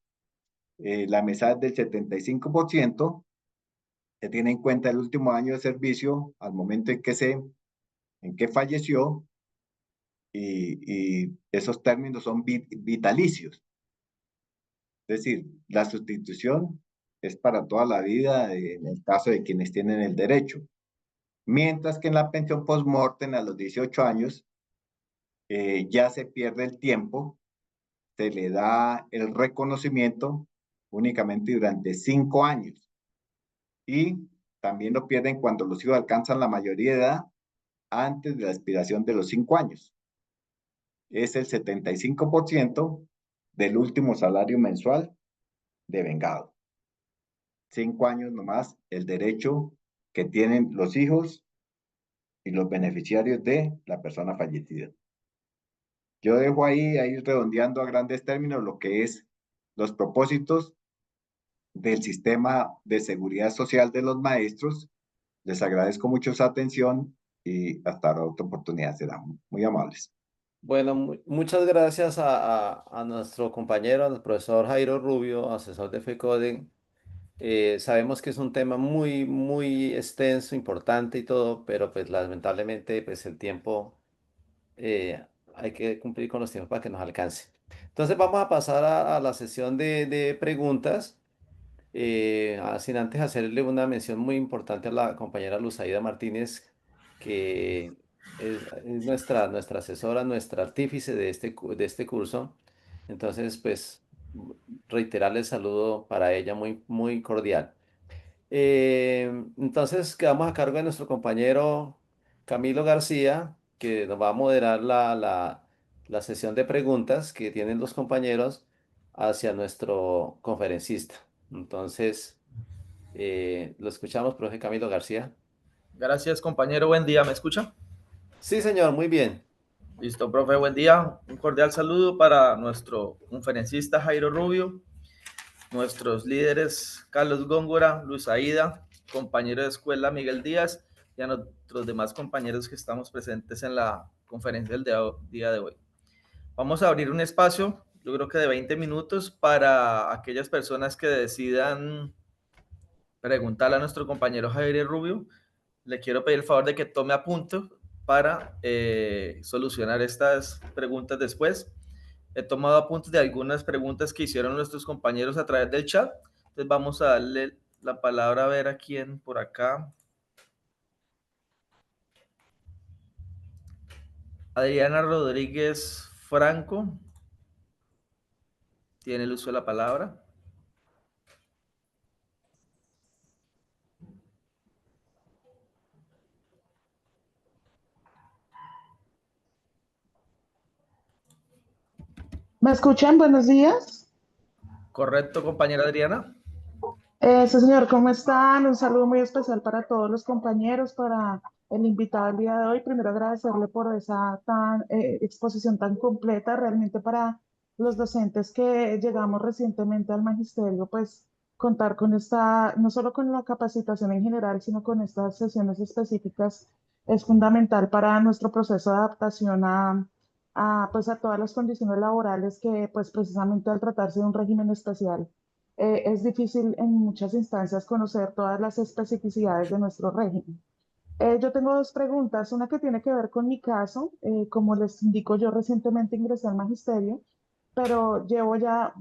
La mesada es del 75%. Se tiene en cuenta el último año de servicio al momento en que falleció, y esos términos son vitalicios. Es decir, la sustitución es para toda la vida en el caso de quienes tienen el derecho. Mientras que en la pensión post-mortem a los 18 años ya se pierde el tiempo, se le da el reconocimiento únicamente durante 5 años. Y también lo pierden cuando los hijos alcanzan la mayoría de edad antes de la expiración de los 5 años. Es el 75% del último salario mensual devengado. 5 años nomás el derecho que tienen los hijos y los beneficiarios de la persona fallecida. Yo dejo ahí redondeando a grandes términos lo que es los propósitos del sistema de seguridad social de los maestros. Les agradezco mucho su atención y hasta la otra oportunidad. Serán muy amables. Bueno, muchas gracias a nuestro compañero, al profesor Jairo Rubio, asesor de FECODE. Sabemos que es un tema muy, muy extenso, importante y todo, pero pues lamentablemente pues el tiempo, hay que cumplir con los tiempos para que nos alcance. Entonces vamos a pasar a la sesión de preguntas. Sin antes hacerle una mención muy importante a la compañera Luzaida Martínez, que es nuestra asesora, nuestra artífice de este curso. Entonces, pues, reiterarle el saludo para ella muy, muy cordial. Entonces, quedamos a cargo de nuestro compañero Camilo García, que nos va a moderar la sesión de preguntas que tienen los compañeros hacia nuestro conferencista. Entonces, lo escuchamos, profe Camilo García. Gracias, compañero. Buen día. ¿Me escucha? Sí, señor, muy bien. Listo, profe. Buen día. Un cordial saludo para nuestro conferencista Jairo Rubio, nuestros líderes Carlos Góngora, Luz Aida, compañero de escuela Miguel Díaz y a nuestros demás compañeros que estamos presentes en la conferencia del día de hoy. Vamos a abrir un espacio, yo creo que de 20 minutos, para aquellas personas que decidan preguntarle a nuestro compañero Jairo Rubio. Le quiero pedir el favor de que tome apunte para solucionar estas preguntas después. He tomado apuntes de algunas preguntas que hicieron nuestros compañeros a través del chat. Entonces vamos a darle la palabra a ver a quién por acá. Adriana Rodríguez Franco tiene el uso de la palabra. ¿Me escuchan? Buenos días. Correcto, compañera Adriana. Sí, señor, ¿cómo están? Un saludo muy especial para todos los compañeros, para el invitado del día de hoy. Primero agradecerle por esa exposición tan completa. Realmente para los docentes que llegamos recientemente al magisterio, pues contar con esta, no solo con la capacitación en general, sino con estas sesiones específicas es fundamental para nuestro proceso de adaptación pues a todas las condiciones laborales que pues precisamente al tratarse de un régimen especial es difícil en muchas instancias conocer todas las especificidades de nuestro régimen. Yo tengo dos preguntas, una que tiene que ver con mi caso. Como les indico, yo recientemente ingresé al magisterio, pero llevo ya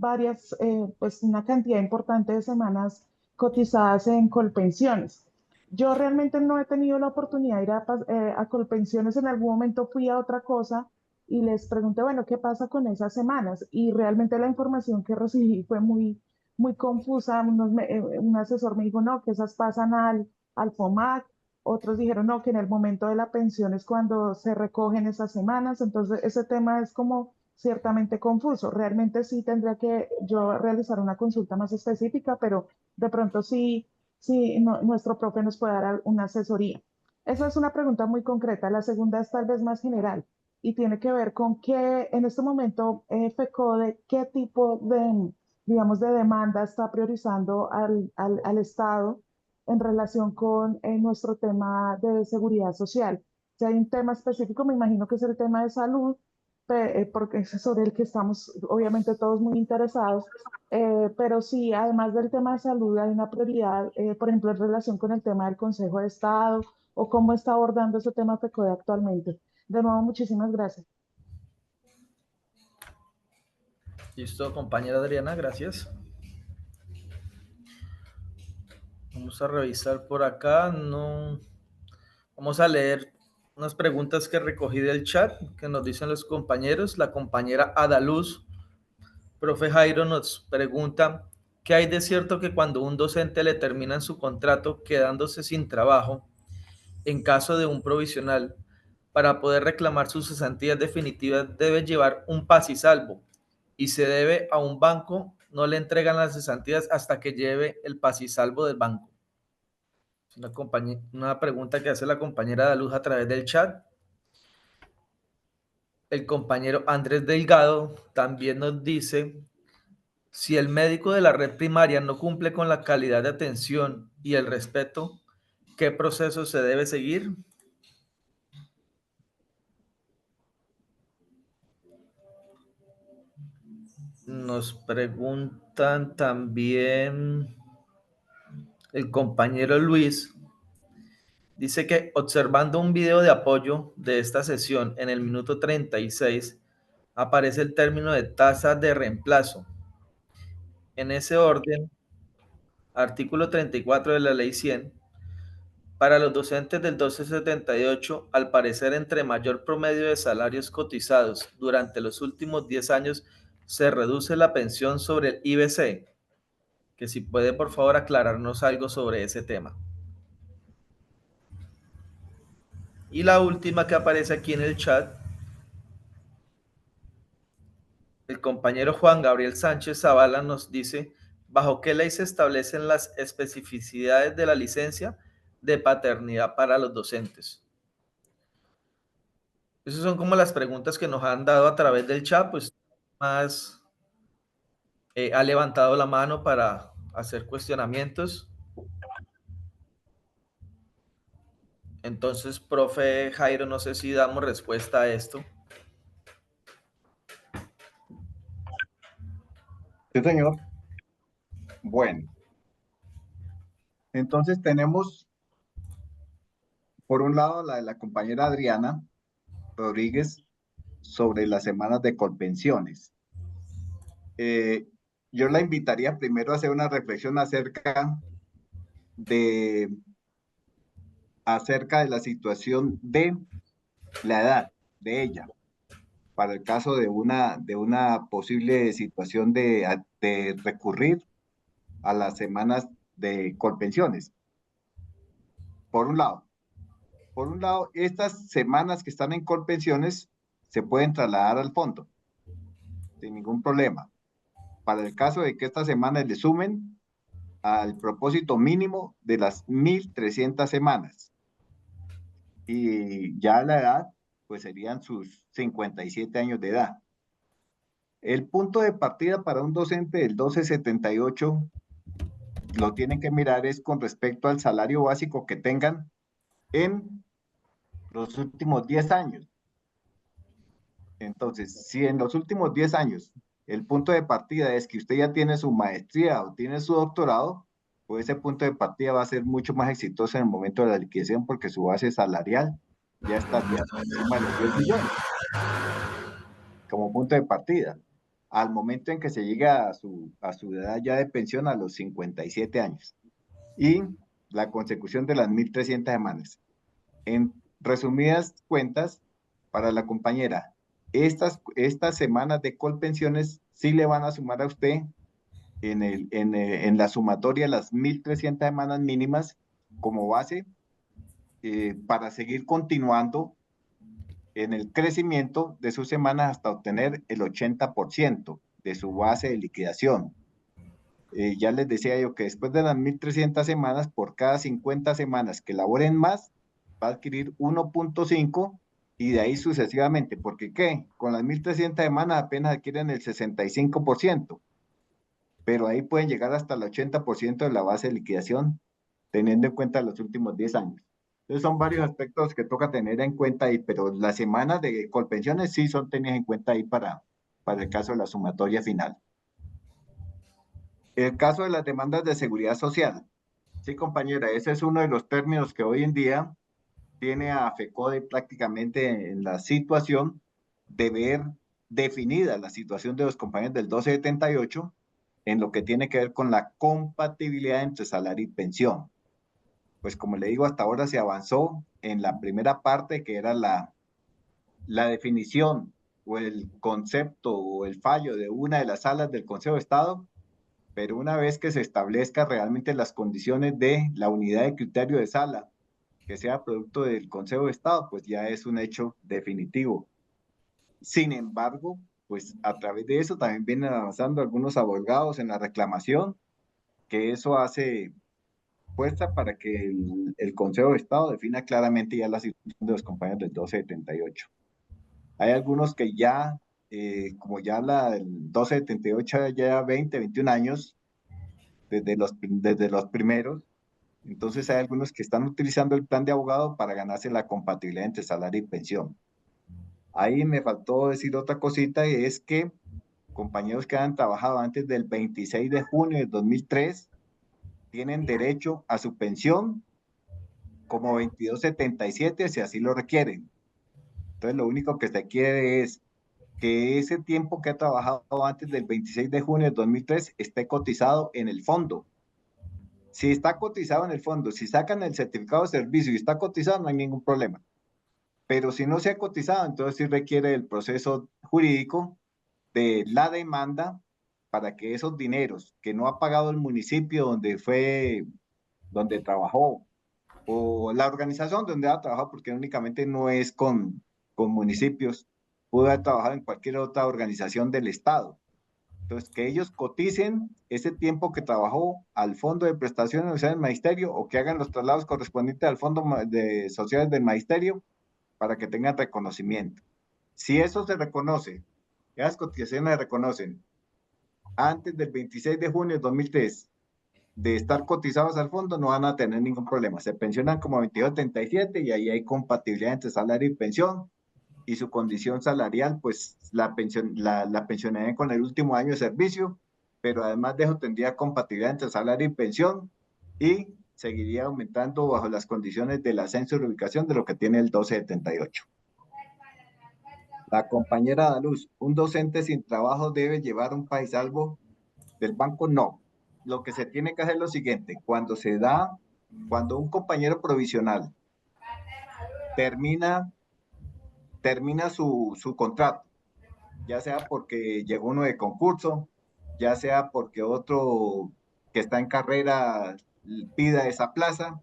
pues una cantidad importante de semanas cotizadas en Colpensiones. Yo realmente no he tenido la oportunidad de ir a Colpensiones. En algún momento fui a otra cosa y les pregunté, bueno, ¿qué pasa con esas semanas? Y realmente la información que recibí fue muy, muy confusa. Un asesor me dijo, no, que esas pasan al FOMAC. Otros dijeron, no, que en el momento de la pensión es cuando se recogen esas semanas. Entonces, ese tema es como ciertamente confuso. Realmente sí tendría que yo realizar una consulta más específica, pero de pronto sí nuestro profe nos puede dar una asesoría. Esa es una pregunta muy concreta. La segunda es tal vez más general y tiene que ver con que en este momento FECODE, qué tipo digamos, de demanda está priorizando al Estado en relación con nuestro tema de seguridad social. Si hay un tema específico, me imagino que es el tema de salud, porque es sobre el que estamos obviamente todos muy interesados, pero sí, además del tema de salud, hay una prioridad, por ejemplo, en relación con el tema del Consejo de Estado o cómo está abordando ese tema FECODE actualmente. De nuevo, muchísimas gracias. Listo, compañera Adriana, gracias. Vamos a revisar por acá. No, vamos a leer unas preguntas que recogí del chat que nos dicen los compañeros. La compañera Adaluz, profe Jairo, nos pregunta: ¿qué hay de cierto que cuando un docente le terminan su contrato quedándose sin trabajo, en caso de un provisional, para poder reclamar sus cesantías definitivas debe llevar un paz y salvo y se debe a un banco, no le entregan las cesantías hasta que lleve el paz y salvo del banco? Es una pregunta que hace la compañera de luz a través del chat. El compañero Andrés Delgado también nos dice: si el médico de la red primaria no cumple con la calidad de atención y el respeto, ¿qué proceso se debe seguir? Nos preguntan también el compañero Luis. Dice que observando un video de apoyo de esta sesión en el minuto 36 aparece el término de tasa de reemplazo. En ese orden, artículo 34 de la ley 100, para los docentes del 1278, al parecer entre mayor promedio de salarios cotizados durante los últimos 10 años, se reduce la pensión sobre el IBC. Que si puede por favor aclararnos algo sobre ese tema. Y la última que aparece aquí en el chat, el compañero Juan Gabriel Sánchez Zavala nos dice: ¿bajo qué ley se establecen las especificidades de la licencia de paternidad para los docentes? Esas son como las preguntas que nos han dado a través del chat, pues más ha levantado la mano para hacer cuestionamientos. Entonces, profe Jairo, no sé si damos respuesta a esto. Sí, señor. Bueno, entonces tenemos por un lado la de la compañera Adriana Rodríguez sobre las semanas de colpensiones. Eh, yo la invitaría primero a hacer una reflexión de, acerca de la situación de la edad de ella, para el caso de una posible situación de recurrir a las semanas de colpensiones. Por un lado. Por un lado, estas semanas que están en colpensiones se pueden trasladar al fondo sin ningún problema. Para el caso de que estas semanas le sumen al propósito mínimo de las 1.300 semanas. Y ya la edad, pues serían sus 57 años de edad. El punto de partida para un docente del 1278 lo tienen que mirar es con respecto al salario básico que tengan en los últimos 10 años. Entonces, si en los últimos 10 años el punto de partida es que usted ya tiene su maestría o tiene su doctorado, pues ese punto de partida va a ser mucho más exitoso en el momento de la liquidación porque su base salarial ya estaría por encima de los 10 millones como punto de partida. Al momento en que se llega a su edad ya de pensión a los 57 años. Y la consecución de las 1.300 semanas. En resumidas cuentas, para la compañera, estas semanas de colpensiones sí le van a sumar a usted en la sumatoria las 1.300 semanas mínimas como base para seguir continuando en el crecimiento de sus semanas hasta obtener el 80% de su base de liquidación. Ya les decía yo que después de las 1.300 semanas, por cada 50 semanas que laboren más, va a adquirir 1.5 y de ahí sucesivamente. ¿Porque qué? Con las 1.300 semanas apenas adquieren el 65%. pero ahí pueden llegar hasta el 80% de la base de liquidación, teniendo en cuenta los últimos 10 años. Entonces son varios aspectos que toca tener en cuenta ahí, pero las semanas de colpensiones sí son tenidas en cuenta ahí para el caso de la sumatoria final. El caso de las demandas de seguridad social. Sí, compañera, ese es uno de los términos que hoy en día tiene a FECODE prácticamente en la situación de ver definida la situación de los compañeros del 1278 en lo que tiene que ver con la compatibilidad entre salario y pensión. Pues como le digo, hasta ahora se avanzó en la primera parte, que era la definición o el concepto o el fallo de una de las salas del Consejo de Estado, pero una vez que se establezca realmente las condiciones de la unidad de criterio de sala, que sea producto del Consejo de Estado, pues ya es un hecho definitivo. Sin embargo, pues a través de eso también vienen avanzando algunos abogados en la reclamación, que eso hace fuerza para que el Consejo de Estado defina claramente ya la situación de los compañeros del 1278. Hay algunos que ya, como ya la del 1278 ya 20, 21 años desde los primeros, entonces hay algunos que están utilizando el plan de abogado para ganarse la compatibilidad entre salario y pensión. Ahí me faltó decir otra cosita, y es que compañeros que han trabajado antes del 26 de junio de 2003 tienen derecho a su pensión como 2277 si así lo requieren. Entonces lo único que se quiere es que ese tiempo que ha trabajado antes del 26 de junio de 2003 esté cotizado en el fondo. Si está cotizado en el fondo, si sacan el certificado de servicio y está cotizado, no hay ningún problema. Pero si no se ha cotizado, entonces sí requiere el proceso jurídico de la demanda para que esos dineros que no ha pagado el municipio donde trabajó, o la organización donde ha trabajado, porque únicamente no es con municipios, pudo haber trabajado en cualquier otra organización del Estado. Entonces, que ellos coticen ese tiempo que trabajó al Fondo de Prestaciones Sociales del Magisterio, o que hagan los traslados correspondientes al Fondo de Sociales del Magisterio para que tengan reconocimiento. Si eso se reconoce, esas cotizaciones se reconocen antes del 26 de junio de 2003 de estar cotizados al fondo, no van a tener ningún problema. Se pensionan como 22.37 y ahí hay compatibilidad entre salario y pensión, y su condición salarial, pues la pensionarían con el último año de servicio, pero además de eso tendría compatibilidad entre salario y pensión, y seguiría aumentando bajo las condiciones del ascenso y reubicación de lo que tiene el 1278. La compañera Daluz, ¿un docente sin trabajo debe llevar un paisalvo del banco? No. Lo que se tiene que hacer es lo siguiente: cuando un compañero provisional termina su contrato, ya sea porque llegó uno de concurso, ya sea porque otro que está en carrera pida esa plaza,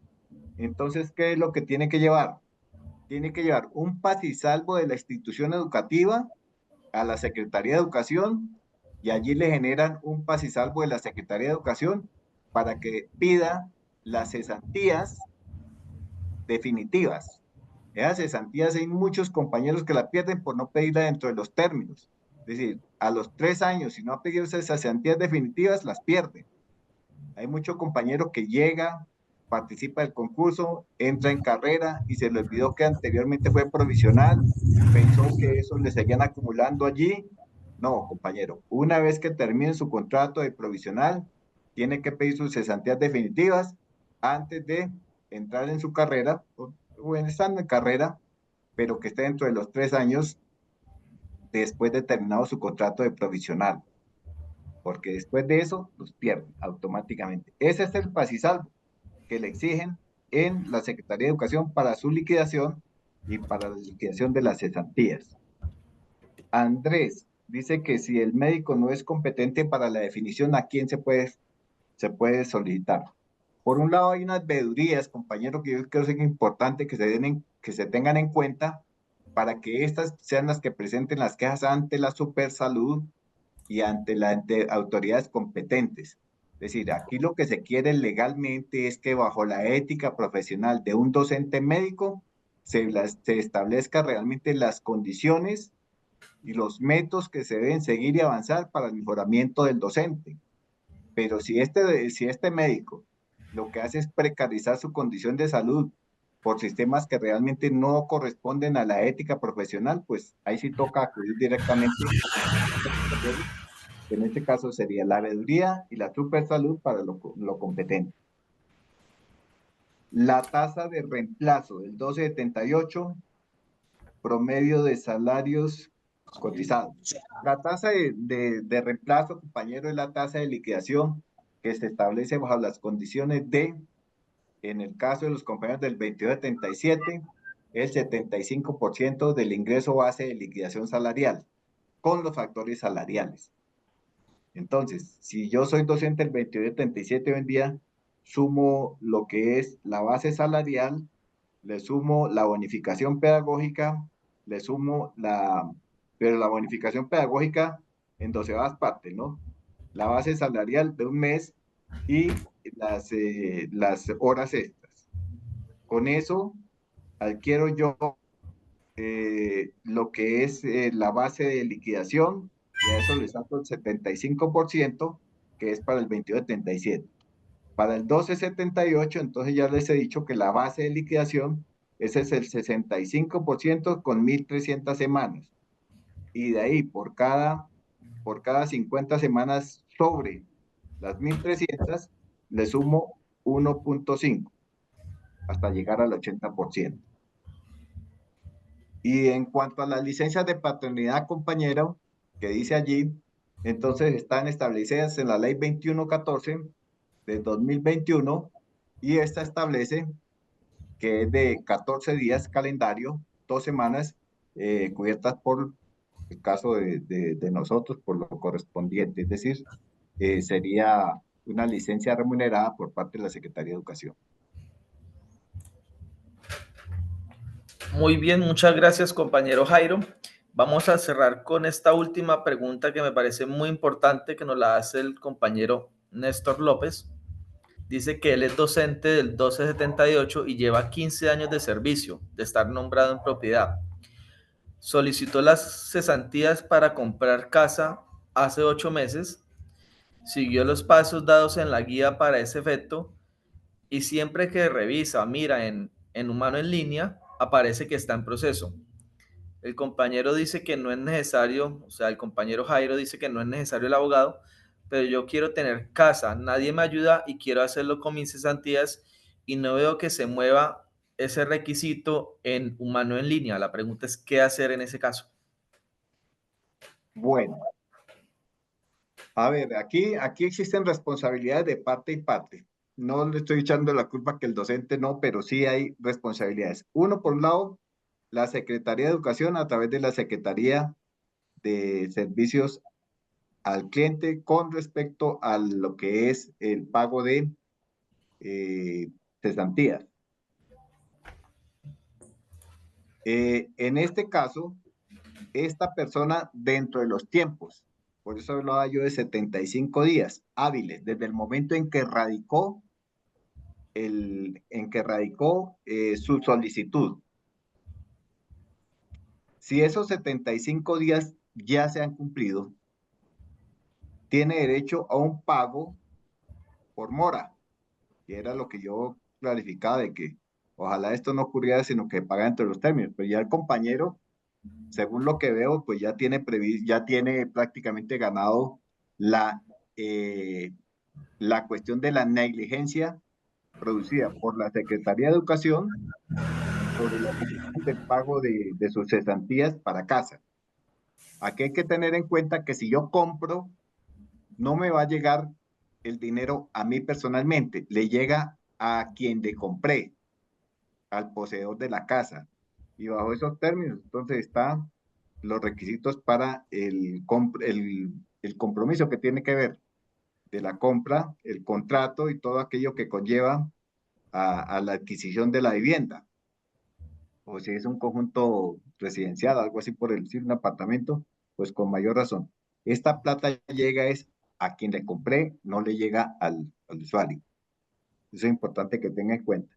entonces, ¿qué es lo que tiene que llevar? Tiene que llevar un pasisalvo de la institución educativa a la Secretaría de Educación, y allí le generan un pasisalvo de la Secretaría de Educación para que pida las cesantías definitivas. Esas cesantías hay muchos compañeros que la pierden por no pedirla dentro de los términos. Es decir, a los 3 años, si no ha pedido esas cesantías definitivas, las pierde. Hay mucho compañero que llega, participa del concurso, entra en carrera y se le olvidó que anteriormente fue provisional, pensó que eso le seguían acumulando allí. No, compañero, una vez que termine su contrato de provisional, tiene que pedir sus cesantías definitivas antes de entrar en su carrera, o estando en carrera, pero que esté dentro de los 3 años después de terminado su contrato de provisional, porque después de eso los pierde automáticamente. Ese es el pasisalvo que le exigen en la Secretaría de Educación para su liquidación y para la liquidación de las cesantías. Andrés dice que si el médico no es competente para la definición, ¿a quién se puede solicitar? Por un lado hay unas veedurías, compañero, que yo creo que es importante que se tengan en cuenta para que estas sean las que presenten las quejas ante la Supersalud y ante las autoridades competentes. Es decir, aquí lo que se quiere legalmente es que bajo la ética profesional de un docente médico se establezca realmente las condiciones y los métodos que se deben seguir y avanzar para el mejoramiento del docente. Pero si este médico lo que hace es precarizar su condición de salud por sistemas que realmente no corresponden a la ética profesional, pues ahí sí toca acudir directamente a las instancias superiores, que en este caso sería la veeduría y la Supersalud para lo competente. La tasa de reemplazo del 1278, promedio de salarios cotizados. La tasa de reemplazo, compañero, es la tasa de liquidación que se establece bajo las condiciones de, en el caso de los compañeros del 2277, el 75% del ingreso base de liquidación salarial, con los factores salariales. Entonces, si yo soy docente del 2277 hoy en día, sumo lo que es la base salarial, le sumo la bonificación pedagógica, le sumo pero la bonificación pedagógica en 12 partes, ¿no? La base salarial de un mes y las horas extras. Con eso adquiero yo lo que es la base de liquidación, y a eso le saco el 75%, que es para el 2277. Para el 1278, entonces ya les he dicho que la base de liquidación, ese es el 65% con 1300 semanas. Y de ahí, por cada 50 semanas sobre las 1300, le sumo 1.5 hasta llegar al 80%. Y en cuanto a las licencias de paternidad, compañero, que dice allí, entonces están establecidas en la ley 2114 de 2021, y esta establece que es de 14 días calendario, 2 semanas, cubiertas por el caso de nosotros, por lo correspondiente. Es decir, sería una licencia remunerada por parte de la Secretaría de Educación. Muy bien, muchas gracias, compañero Jairo. Vamos a cerrar con esta última pregunta que me parece muy importante, que nos la hace el compañero Néstor López. Dice que él es docente del 1278 y lleva 15 años de servicio, de estar nombrado en propiedad. Solicitó las cesantías para comprar casa hace 8 meses, siguió los pasos dados en la guía para ese efecto y siempre que revisa, mira en Humano en Línea, aparece que está en proceso. El compañero dice que no es necesario, o sea, el compañero Jairo dice que no es necesario el abogado, pero yo quiero tener casa, nadie me ayuda y quiero hacerlo con mis cesantías y no veo que se mueva ese requisito en Humano en Línea. La pregunta es, ¿qué hacer en ese caso? Bueno, a ver, aquí existen responsabilidades de parte y parte. No le estoy echando la culpa que el docente no, pero sí hay responsabilidades. Uno, por un lado, la Secretaría de Educación a través de la Secretaría de Servicios al Cliente con respecto a lo que es el pago de cesantías. En este caso, esta persona dentro de los tiempos, por eso hablaba yo de 75 días hábiles, desde el momento en que radicó su solicitud. Si esos 75 días ya se han cumplido, tiene derecho a un pago por mora, que era lo que yo clarificaba de que ojalá esto no ocurriera, sino que paga entre los términos. Pero ya el compañero, según lo que veo, pues ya tiene prácticamente ganado la, la cuestión de la negligencia producida por la Secretaría de Educación sobre la cuestión del pago de sus cesantías para casa. Aquí hay que tener en cuenta que si yo compro, no me va a llegar el dinero a mí personalmente, le llega a quien le compré, al poseedor de la casa. Y bajo esos términos, entonces están los requisitos para el compromiso que tiene que ver de la compra, el contrato y todo aquello que conlleva a la adquisición de la vivienda. O si es un conjunto residencial, algo así por el decir, un apartamento, pues con mayor razón. Esta plata llega es a quien le compré, no le llega al usuario. Eso es importante que tenga en cuenta.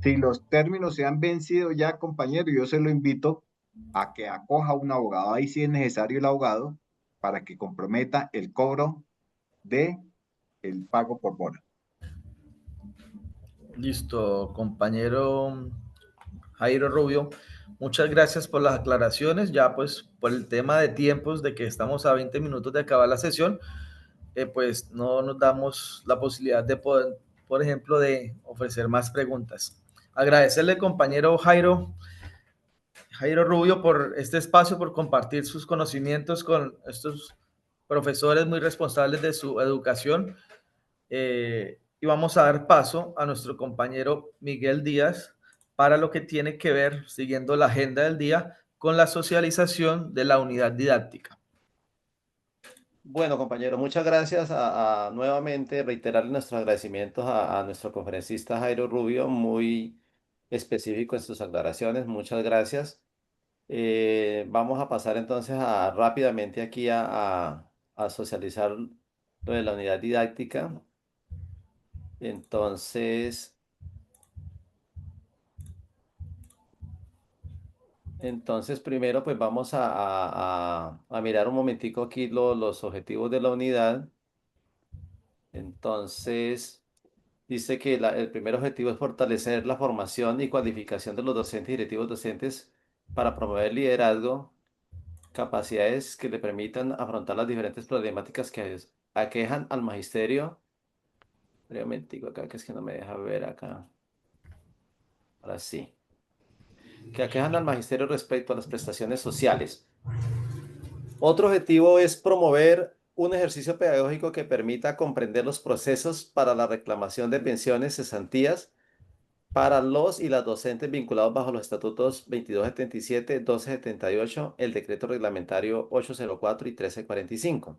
Si los términos se han vencido ya, compañero, yo se lo invito a que acoja un abogado. Ahí sí es necesario el abogado para que comprometa el cobro de el pago por mora. Listo, compañero Jairo Rubio. Muchas gracias por las aclaraciones. Ya pues por el tema de tiempos, de que estamos a 20 minutos de acabar la sesión, pues no nos damos la posibilidad de poder, por ejemplo, de ofrecer más preguntas. Agradecerle, compañero Jairo Rubio, por este espacio, por compartir sus conocimientos con estos profesores muy responsables de su educación. Y vamos a dar paso a nuestro compañero Miguel Díaz para lo que tiene que ver, siguiendo la agenda del día, con la socialización de la unidad didáctica. Bueno, compañero, muchas gracias. Nuevamente reiterarle nuestros agradecimientos a nuestro conferencista Jairo Rubio, muy específico en sus aclaraciones. Muchas gracias. Vamos a pasar entonces rápidamente aquí a socializar lo de la unidad didáctica. Entonces, primero pues vamos a mirar un momentico aquí los objetivos de la unidad. Entonces, dice que el primer objetivo es fortalecer la formación y cualificación de los docentes y directivos docentes para promover liderazgo, capacidades que le permitan afrontar las diferentes problemáticas que aquejan al magisterio. Brevemente acá, que es que no me deja ver acá. Ahora sí. Que aquejan al magisterio respecto a las prestaciones sociales. Otro objetivo es promover un ejercicio pedagógico que permita comprender los procesos para la reclamación de pensiones, cesantías para los y las docentes vinculados bajo los estatutos 2277, 1278, el decreto reglamentario 804 y 1345.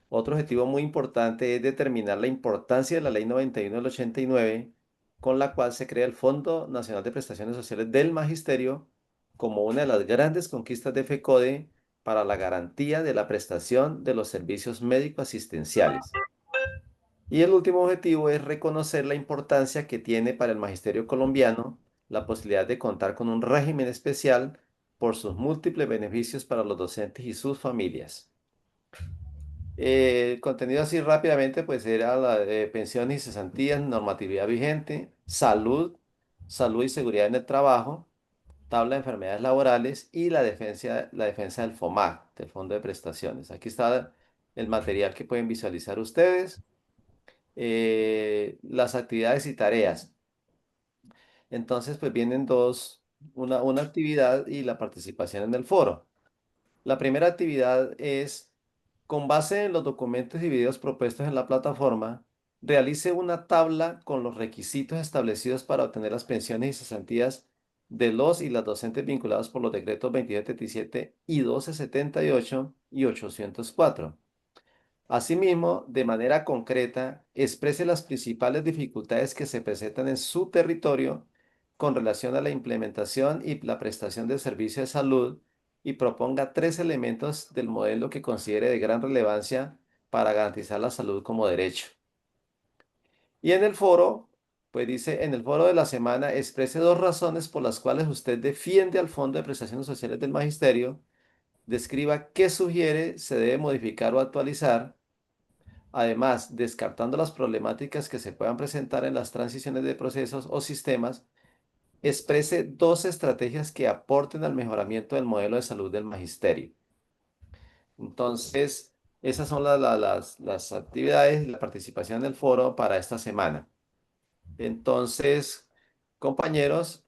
Otro objetivo muy importante es determinar la importancia de la Ley 91 del 89, con la cual se crea el Fondo Nacional de Prestaciones Sociales del Magisterio como una de las grandes conquistas de FECODE para la garantía de la prestación de los servicios médico-asistenciales. Y el último objetivo es reconocer la importancia que tiene para el magisterio colombiano la posibilidad de contar con un régimen especial por sus múltiples beneficios para los docentes y sus familias. El contenido así rápidamente, pues era la de pensiones y cesantías, normatividad vigente, salud y seguridad en el trabajo, tabla de enfermedades laborales y la defensa del FOMAC, del Fondo de Prestaciones. Aquí está el material que pueden visualizar ustedes. Las actividades y tareas. Entonces, pues vienen dos, una actividad y la participación en el foro. La primera actividad es, con base en los documentos y videos propuestos en la plataforma, realice una tabla con los requisitos establecidos para obtener las pensiones y cesantías de los y las docentes vinculados por los decretos 2277 y 1278 y 804. Asimismo, de manera concreta, exprese las principales dificultades que se presentan en su territorio con relación a la implementación y la prestación de servicios de salud y proponga 3 elementos del modelo que considere de gran relevancia para garantizar la salud como derecho. Y en el foro, pues dice, en el foro de la semana, exprese 2 razones por las cuales usted defiende al Fondo de Prestaciones Sociales del Magisterio, describa qué sugiere se debe modificar o actualizar. Además, descartando las problemáticas que se puedan presentar en las transiciones de procesos o sistemas, exprese 2 estrategias que aporten al mejoramiento del modelo de salud del magisterio. Entonces, esas son las actividades y la participación en el foro para esta semana. Entonces, compañeros,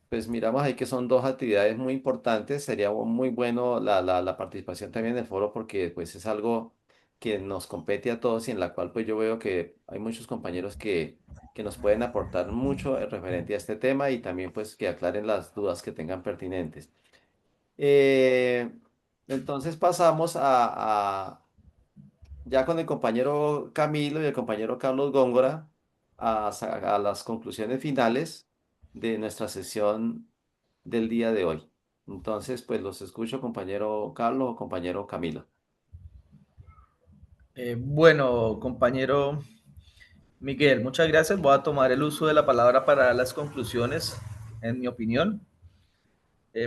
pues miramos ahí que son 2 actividades muy importantes. Sería muy bueno la participación también en el foro porque pues es algo que nos compete a todos y en la cual pues yo veo que hay muchos compañeros que nos pueden aportar mucho referente a este tema y también pues que aclaren las dudas que tengan pertinentes. Eh, entonces pasamos ya con el compañero Camilo y el compañero Carlos Góngora a las conclusiones finales de nuestra sesión del día de hoy. Entonces, pues los escucho, compañero Carlos o compañero Camilo. Bueno, compañero Miguel, muchas gracias. Voy a tomar el uso de la palabra para las conclusiones, en mi opinión.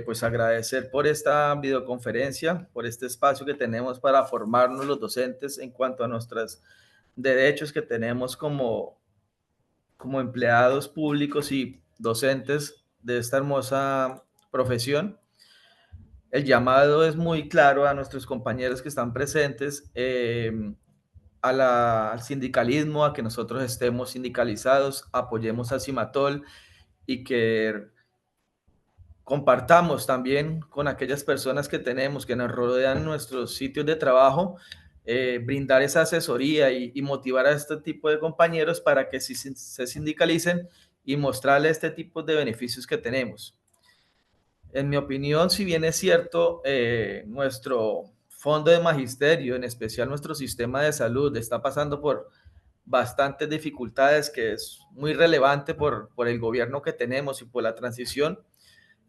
pues agradecer por esta videoconferencia, por este espacio que tenemos para formarnos los docentes en cuanto a nuestros derechos que tenemos como empleados públicos y docentes de esta hermosa profesión. El llamado es muy claro a nuestros compañeros que están presentes, al sindicalismo, a que nosotros estemos sindicalizados, apoyemos a Cimatol y que compartamos también con aquellas personas que tenemos, que nos rodean en nuestros sitios de trabajo, brindar esa asesoría y motivar a este tipo de compañeros para que se sindicalicen y mostrarles este tipo de beneficios que tenemos. En mi opinión, si bien es cierto, nuestro fondo de magisterio, en especial nuestro sistema de salud, está pasando por bastantes dificultades, que es muy relevante por el gobierno que tenemos y por la transición,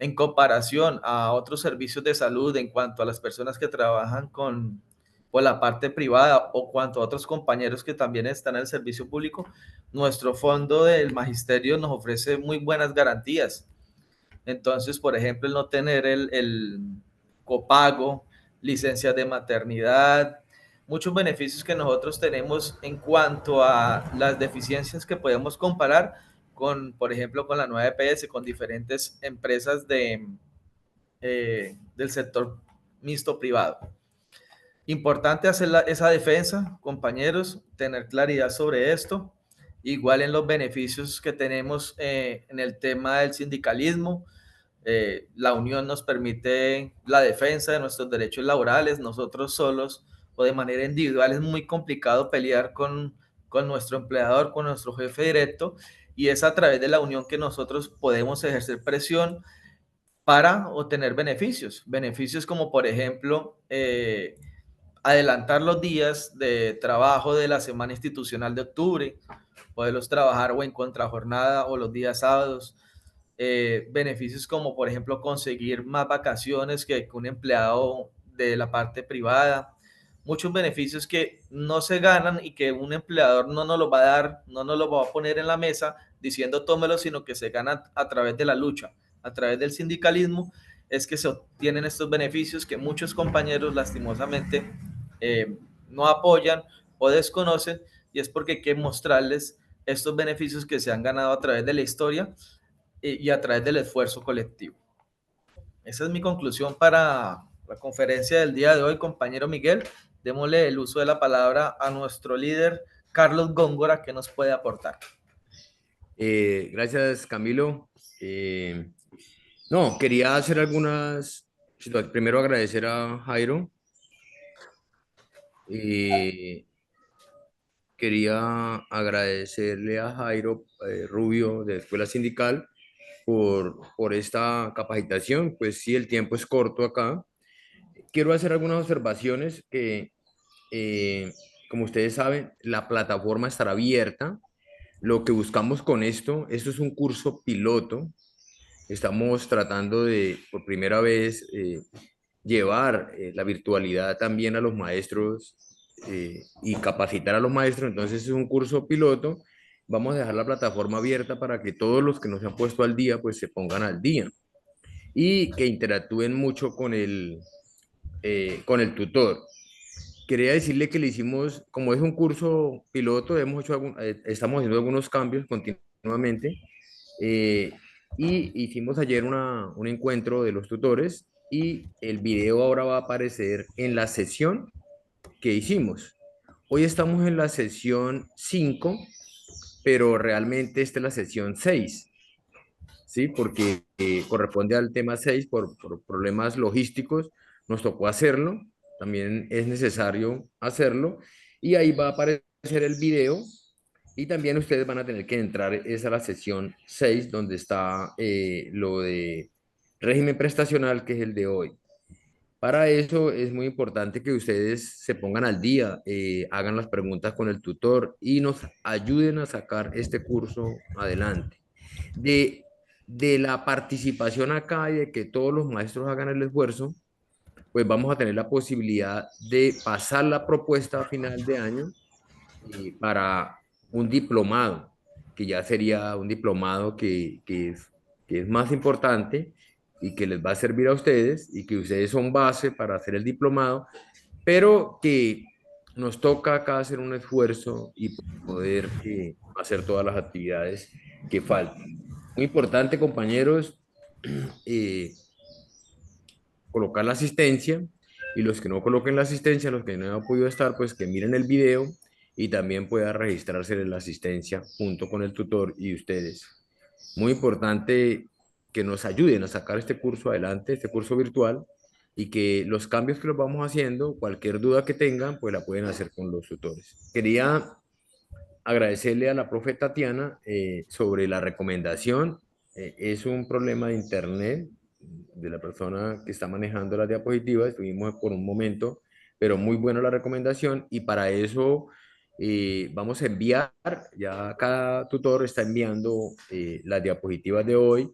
en comparación a otros servicios de salud en cuanto a las personas que trabajan por la parte privada o cuanto a otros compañeros que también están en el servicio público, nuestro fondo del magisterio nos ofrece muy buenas garantías. Entonces, por ejemplo, el no tener el copago, licencias de maternidad, muchos beneficios que nosotros tenemos en cuanto a las deficiencias que podemos comparar con, por ejemplo, con la nueva EPS, con diferentes empresas del sector mixto privado. Importante hacer esa defensa, compañeros, tener claridad sobre esto. Igual en los beneficios que tenemos en el tema del sindicalismo, la unión nos permite la defensa de nuestros derechos laborales. Nosotros solos o de manera individual es muy complicado pelear con nuestro empleador, con nuestro jefe directo, y es a través de la unión que nosotros podemos ejercer presión para obtener beneficios. Beneficios como, por ejemplo, adelantar los días de trabajo de la semana institucional de octubre, poderlos trabajar o en contrajornada o los días sábados. Beneficios como, por ejemplo, conseguir más vacaciones que un empleado de la parte privada. Muchos beneficios que no se ganan y que un empleador no nos los va a dar, no nos los va a poner en la mesa diciendo tómelo, sino que se gana a través de la lucha, a través del sindicalismo, es que se obtienen estos beneficios que muchos compañeros lastimosamente no apoyan o desconocen, y es porque hay que mostrarles estos beneficios que se han ganado a través de la historia y a través del esfuerzo colectivo. Esa es mi conclusión para la conferencia del día de hoy, compañero Miguel. Démosle el uso de la palabra a nuestro líder, Carlos Góngora, que nos puede aportar. Gracias, Camilo. No, quería hacer algunas, primero agradecer a Jairo. Quería agradecerle a Jairo Rubio de Escuela Sindical por esta capacitación. Pues sí, el tiempo es corto acá. Quiero hacer algunas observaciones que, como ustedes saben, la plataforma estará abierta. Lo que buscamos con esto es un curso piloto. Estamos tratando de, por primera vez, llevar la virtualidad también a los maestros y capacitar a los maestros. Entonces es un curso piloto. Vamos a dejar la plataforma abierta para que todos los que no se han puesto al día, pues se pongan al día y que interactúen mucho con el tutor. Quería decirle que le hicimos, como es un curso piloto, estamos haciendo algunos cambios continuamente. eh, y hicimos ayer un encuentro de los tutores y el video ahora va a aparecer en la sesión que hicimos. Hoy estamos en la sesión 5, pero realmente esta es la sesión 6, ¿sí? Porque corresponde al tema 6 por problemas logísticos, nos tocó hacerlo, también es necesario hacerlo, y ahí va a aparecer el video, y también ustedes van a tener que entrar, es a la sesión 6, donde está lo de régimen prestacional, que es el de hoy. Para eso es muy importante que ustedes se pongan al día, hagan las preguntas con el tutor y nos ayuden a sacar este curso adelante. De, de la participación acá y de que todos los maestros hagan el esfuerzo, pues vamos a tener la posibilidad de pasar la propuesta a final de año para un diplomado, que ya sería un diplomado que es más importante y que les va a servir a ustedes y que ustedes son base para hacer el diplomado, pero que nos toca acá hacer un esfuerzo y poder hacer todas las actividades que faltan. Muy importante, compañeros, eh, colocar la asistencia, y los que no coloquen la asistencia, los que no hayan podido estar, pues que miren el video y también pueda registrarse en la asistencia junto con el tutor y ustedes. Muy importante que nos ayuden a sacar este curso adelante, este curso virtual, y que los cambios que los vamos haciendo, cualquier duda que tengan, pues la pueden hacer con los tutores. Quería agradecerle a la profe Tatiana sobre la recomendación. Es un problema de internet de la persona que está manejando las diapositivas. Estuvimos por un momento, pero muy buena la recomendación, y para eso vamos a enviar, ya cada tutor está enviando las diapositivas de hoy,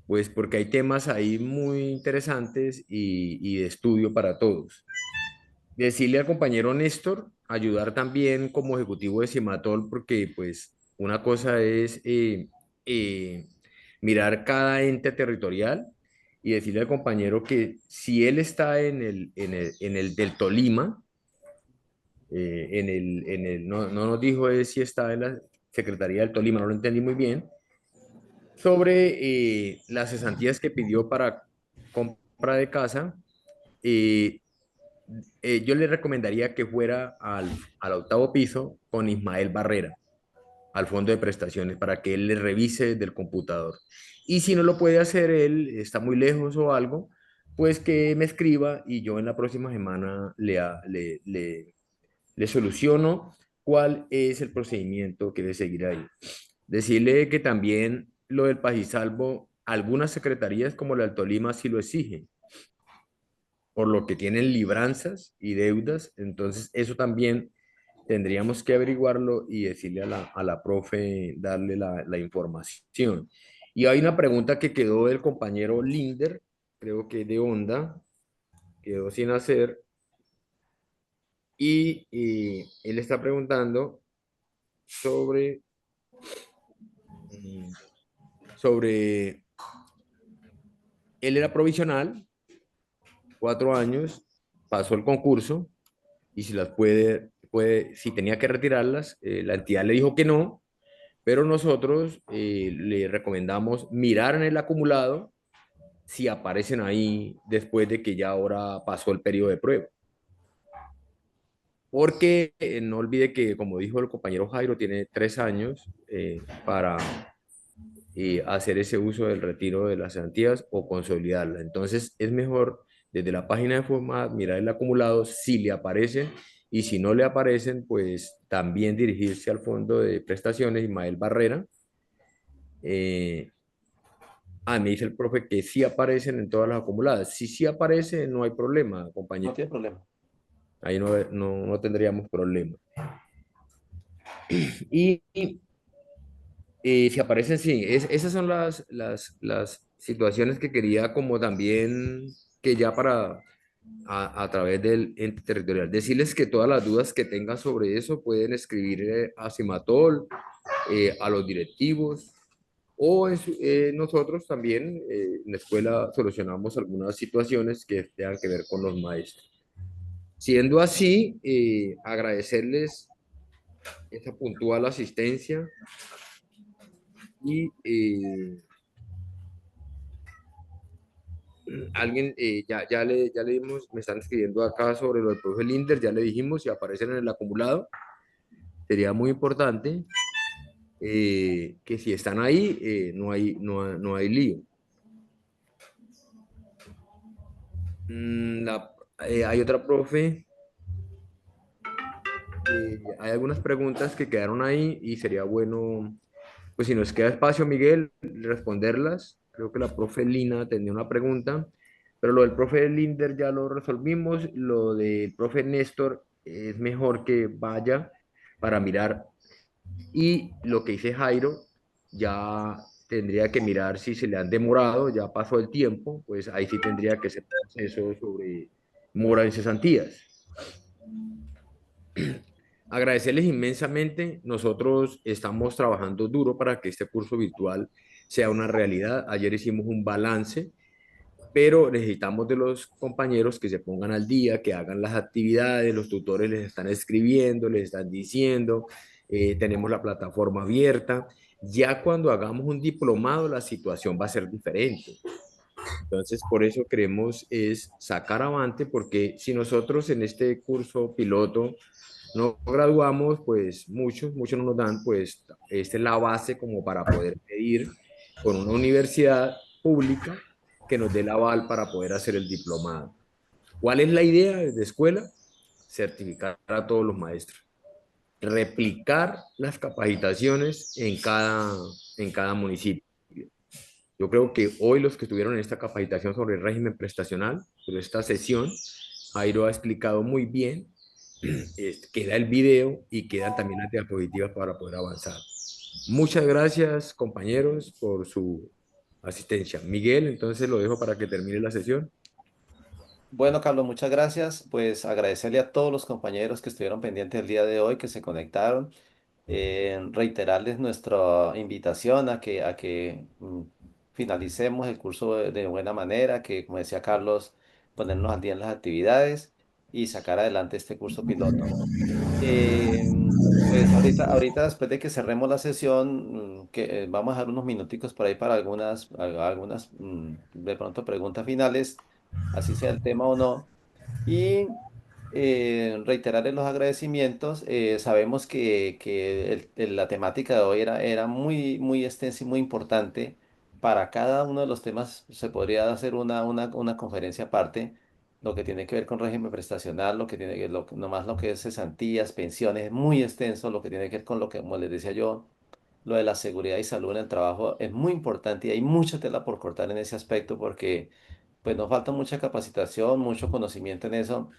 pues porque hay temas ahí muy interesantes y de estudio para todos. Decirle al compañero Néstor, ayudar también como ejecutivo de Cimatol, porque pues una cosa es eh, mirar cada ente territorial, y decirle al compañero que si él está en el del Tolima, no nos dijo él si está en la Secretaría del Tolima, no lo entendí muy bien, sobre las cesantías que pidió para compra de casa. eh, yo le recomendaría que fuera al octavo piso con Ismael Barrera, al fondo de prestaciones, para que él le revise desde el computador. Y si no lo puede hacer él, está muy lejos o algo, pues que me escriba y yo en la próxima semana le soluciono cuál es el procedimiento que debe seguir ahí. Decirle que también lo del Pajisalvo, algunas secretarías como la del Tolima sí lo exigen, por lo que tienen libranzas y deudas. Entonces eso también tendríamos que averiguarlo y decirle a la profe, darle la información. Y hay una pregunta que quedó del compañero Linder, creo que de Onda, quedó sin hacer, y él está preguntando sobre, mm, sobre, él era provisional, 4 años, pasó el concurso, y si las si tenía que retirarlas, la entidad le dijo que no, pero nosotros le recomendamos mirar en el acumulado si aparecen ahí después de que ya ahora pasó el periodo de prueba. Porque no olvide que, como dijo el compañero Jairo, tiene 3 años para hacer ese uso del retiro de las cesantías o consolidarla. Entonces es mejor desde la página de forma mirar el acumulado si le aparecen, y si no le aparecen, pues también dirigirse al fondo de prestaciones Ismael Barrera. Me dice el profe que sí aparecen en todas las acumuladas. Si sí aparece, no hay problema, No compañero. tiene problema. Ahí no tendríamos problema. Y si aparecen, sí, esas son las situaciones que quería como también que ya para a través del ente territorial. Decirles que todas las dudas que tengan sobre eso pueden escribir a Cimatol, a los directivos, o nosotros también en la escuela solucionamos algunas situaciones que tengan que ver con los maestros. Siendo así, agradecerles esa puntual asistencia, y alguien, ya le dimos, me están escribiendo acá sobre lo del profe Linder, ya le dijimos, si aparecen en el acumulado, sería muy importante que si están ahí, no hay lío. Hay otra profe, hay algunas preguntas que quedaron ahí y sería bueno, pues si nos queda espacio, Miguel, responderlas. Creo que la profe Lina tenía una pregunta, pero lo del profe Linder ya lo resolvimos. Lo del profe Néstor es mejor que vaya para mirar. Y lo que dice Jairo, ya tendría que mirar si se le han demorado, ya pasó el tiempo, pues ahí sí tendría que ser un proceso sobre mora en cesantías. Agradecerles inmensamente. Nosotros estamos trabajando duro para que este curso virtual sea una realidad. Ayer hicimos un balance pero necesitamos de los compañeros que se pongan al día, que hagan las actividades, los tutores les están escribiendo, les están diciendo, tenemos la plataforma abierta. Ya cuando hagamos un diplomado, la situación va a ser diferente. Entonces, por eso queremos es sacar avante, porque si nosotros en este curso piloto no graduamos, pues muchos no nos dan, pues esta es la base como para poder pedir con una universidad pública que nos dé el aval para poder hacer el diplomado. ¿Cuál es la idea de escuela? Certificar a todos los maestros, replicar las capacitaciones en cada municipio. Yo creo que hoy los que estuvieron en esta capacitación sobre el régimen prestacional, sobre esta sesión, Jairo ha explicado muy bien, queda el video y quedan también las diapositivas para poder avanzar. Muchas gracias, compañeros, por su asistencia. Miguel, entonces lo dejo para que termine la sesión. Bueno, Carlos, muchas gracias. Pues agradecerle a todos los compañeros que estuvieron pendientes el día de hoy, que se conectaron. Reiterarles nuestra invitación a que finalicemos el curso de buena manera, que como decía Carlos, ponernos al día en las actividades y sacar adelante este curso piloto. Pues ahorita después de que cerremos la sesión, que vamos a dejar unos minuticos por ahí para algunas de pronto preguntas finales, así sea el tema o no. Y reiterarles los agradecimientos. Sabemos que la temática de hoy era muy extensa y muy importante. Para cada uno de los temas se podría hacer una conferencia aparte. Lo que tiene que ver con régimen prestacional, lo que tiene que nomás lo que es cesantías, pensiones, es muy extenso. Lo que tiene que ver con lo que, como les decía yo, lo de la seguridad y salud en el trabajo es muy importante y hay mucha tela por cortar en ese aspecto porque pues nos falta mucha capacitación, mucho conocimiento en eso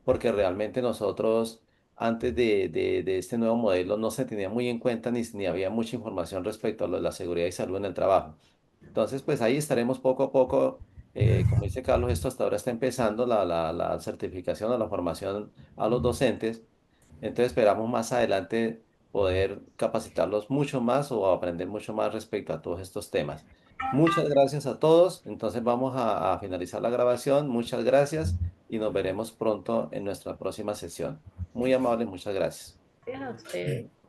porque realmente nosotros antes de este nuevo modelo no se tenía muy en cuenta ni había mucha información respecto a lo de la seguridad y salud en el trabajo. Entonces, pues ahí estaremos poco a poco, como dice Carlos, esto hasta ahora está empezando la certificación o la formación a los docentes. Entonces esperamos más adelante poder capacitarlos mucho más o aprender mucho más respecto a todos estos temas. Muchas gracias a todos. Entonces vamos a finalizar la grabación. Muchas gracias y nos veremos pronto en nuestra próxima sesión. Muy amable, muchas gracias. Gracias a ustedes.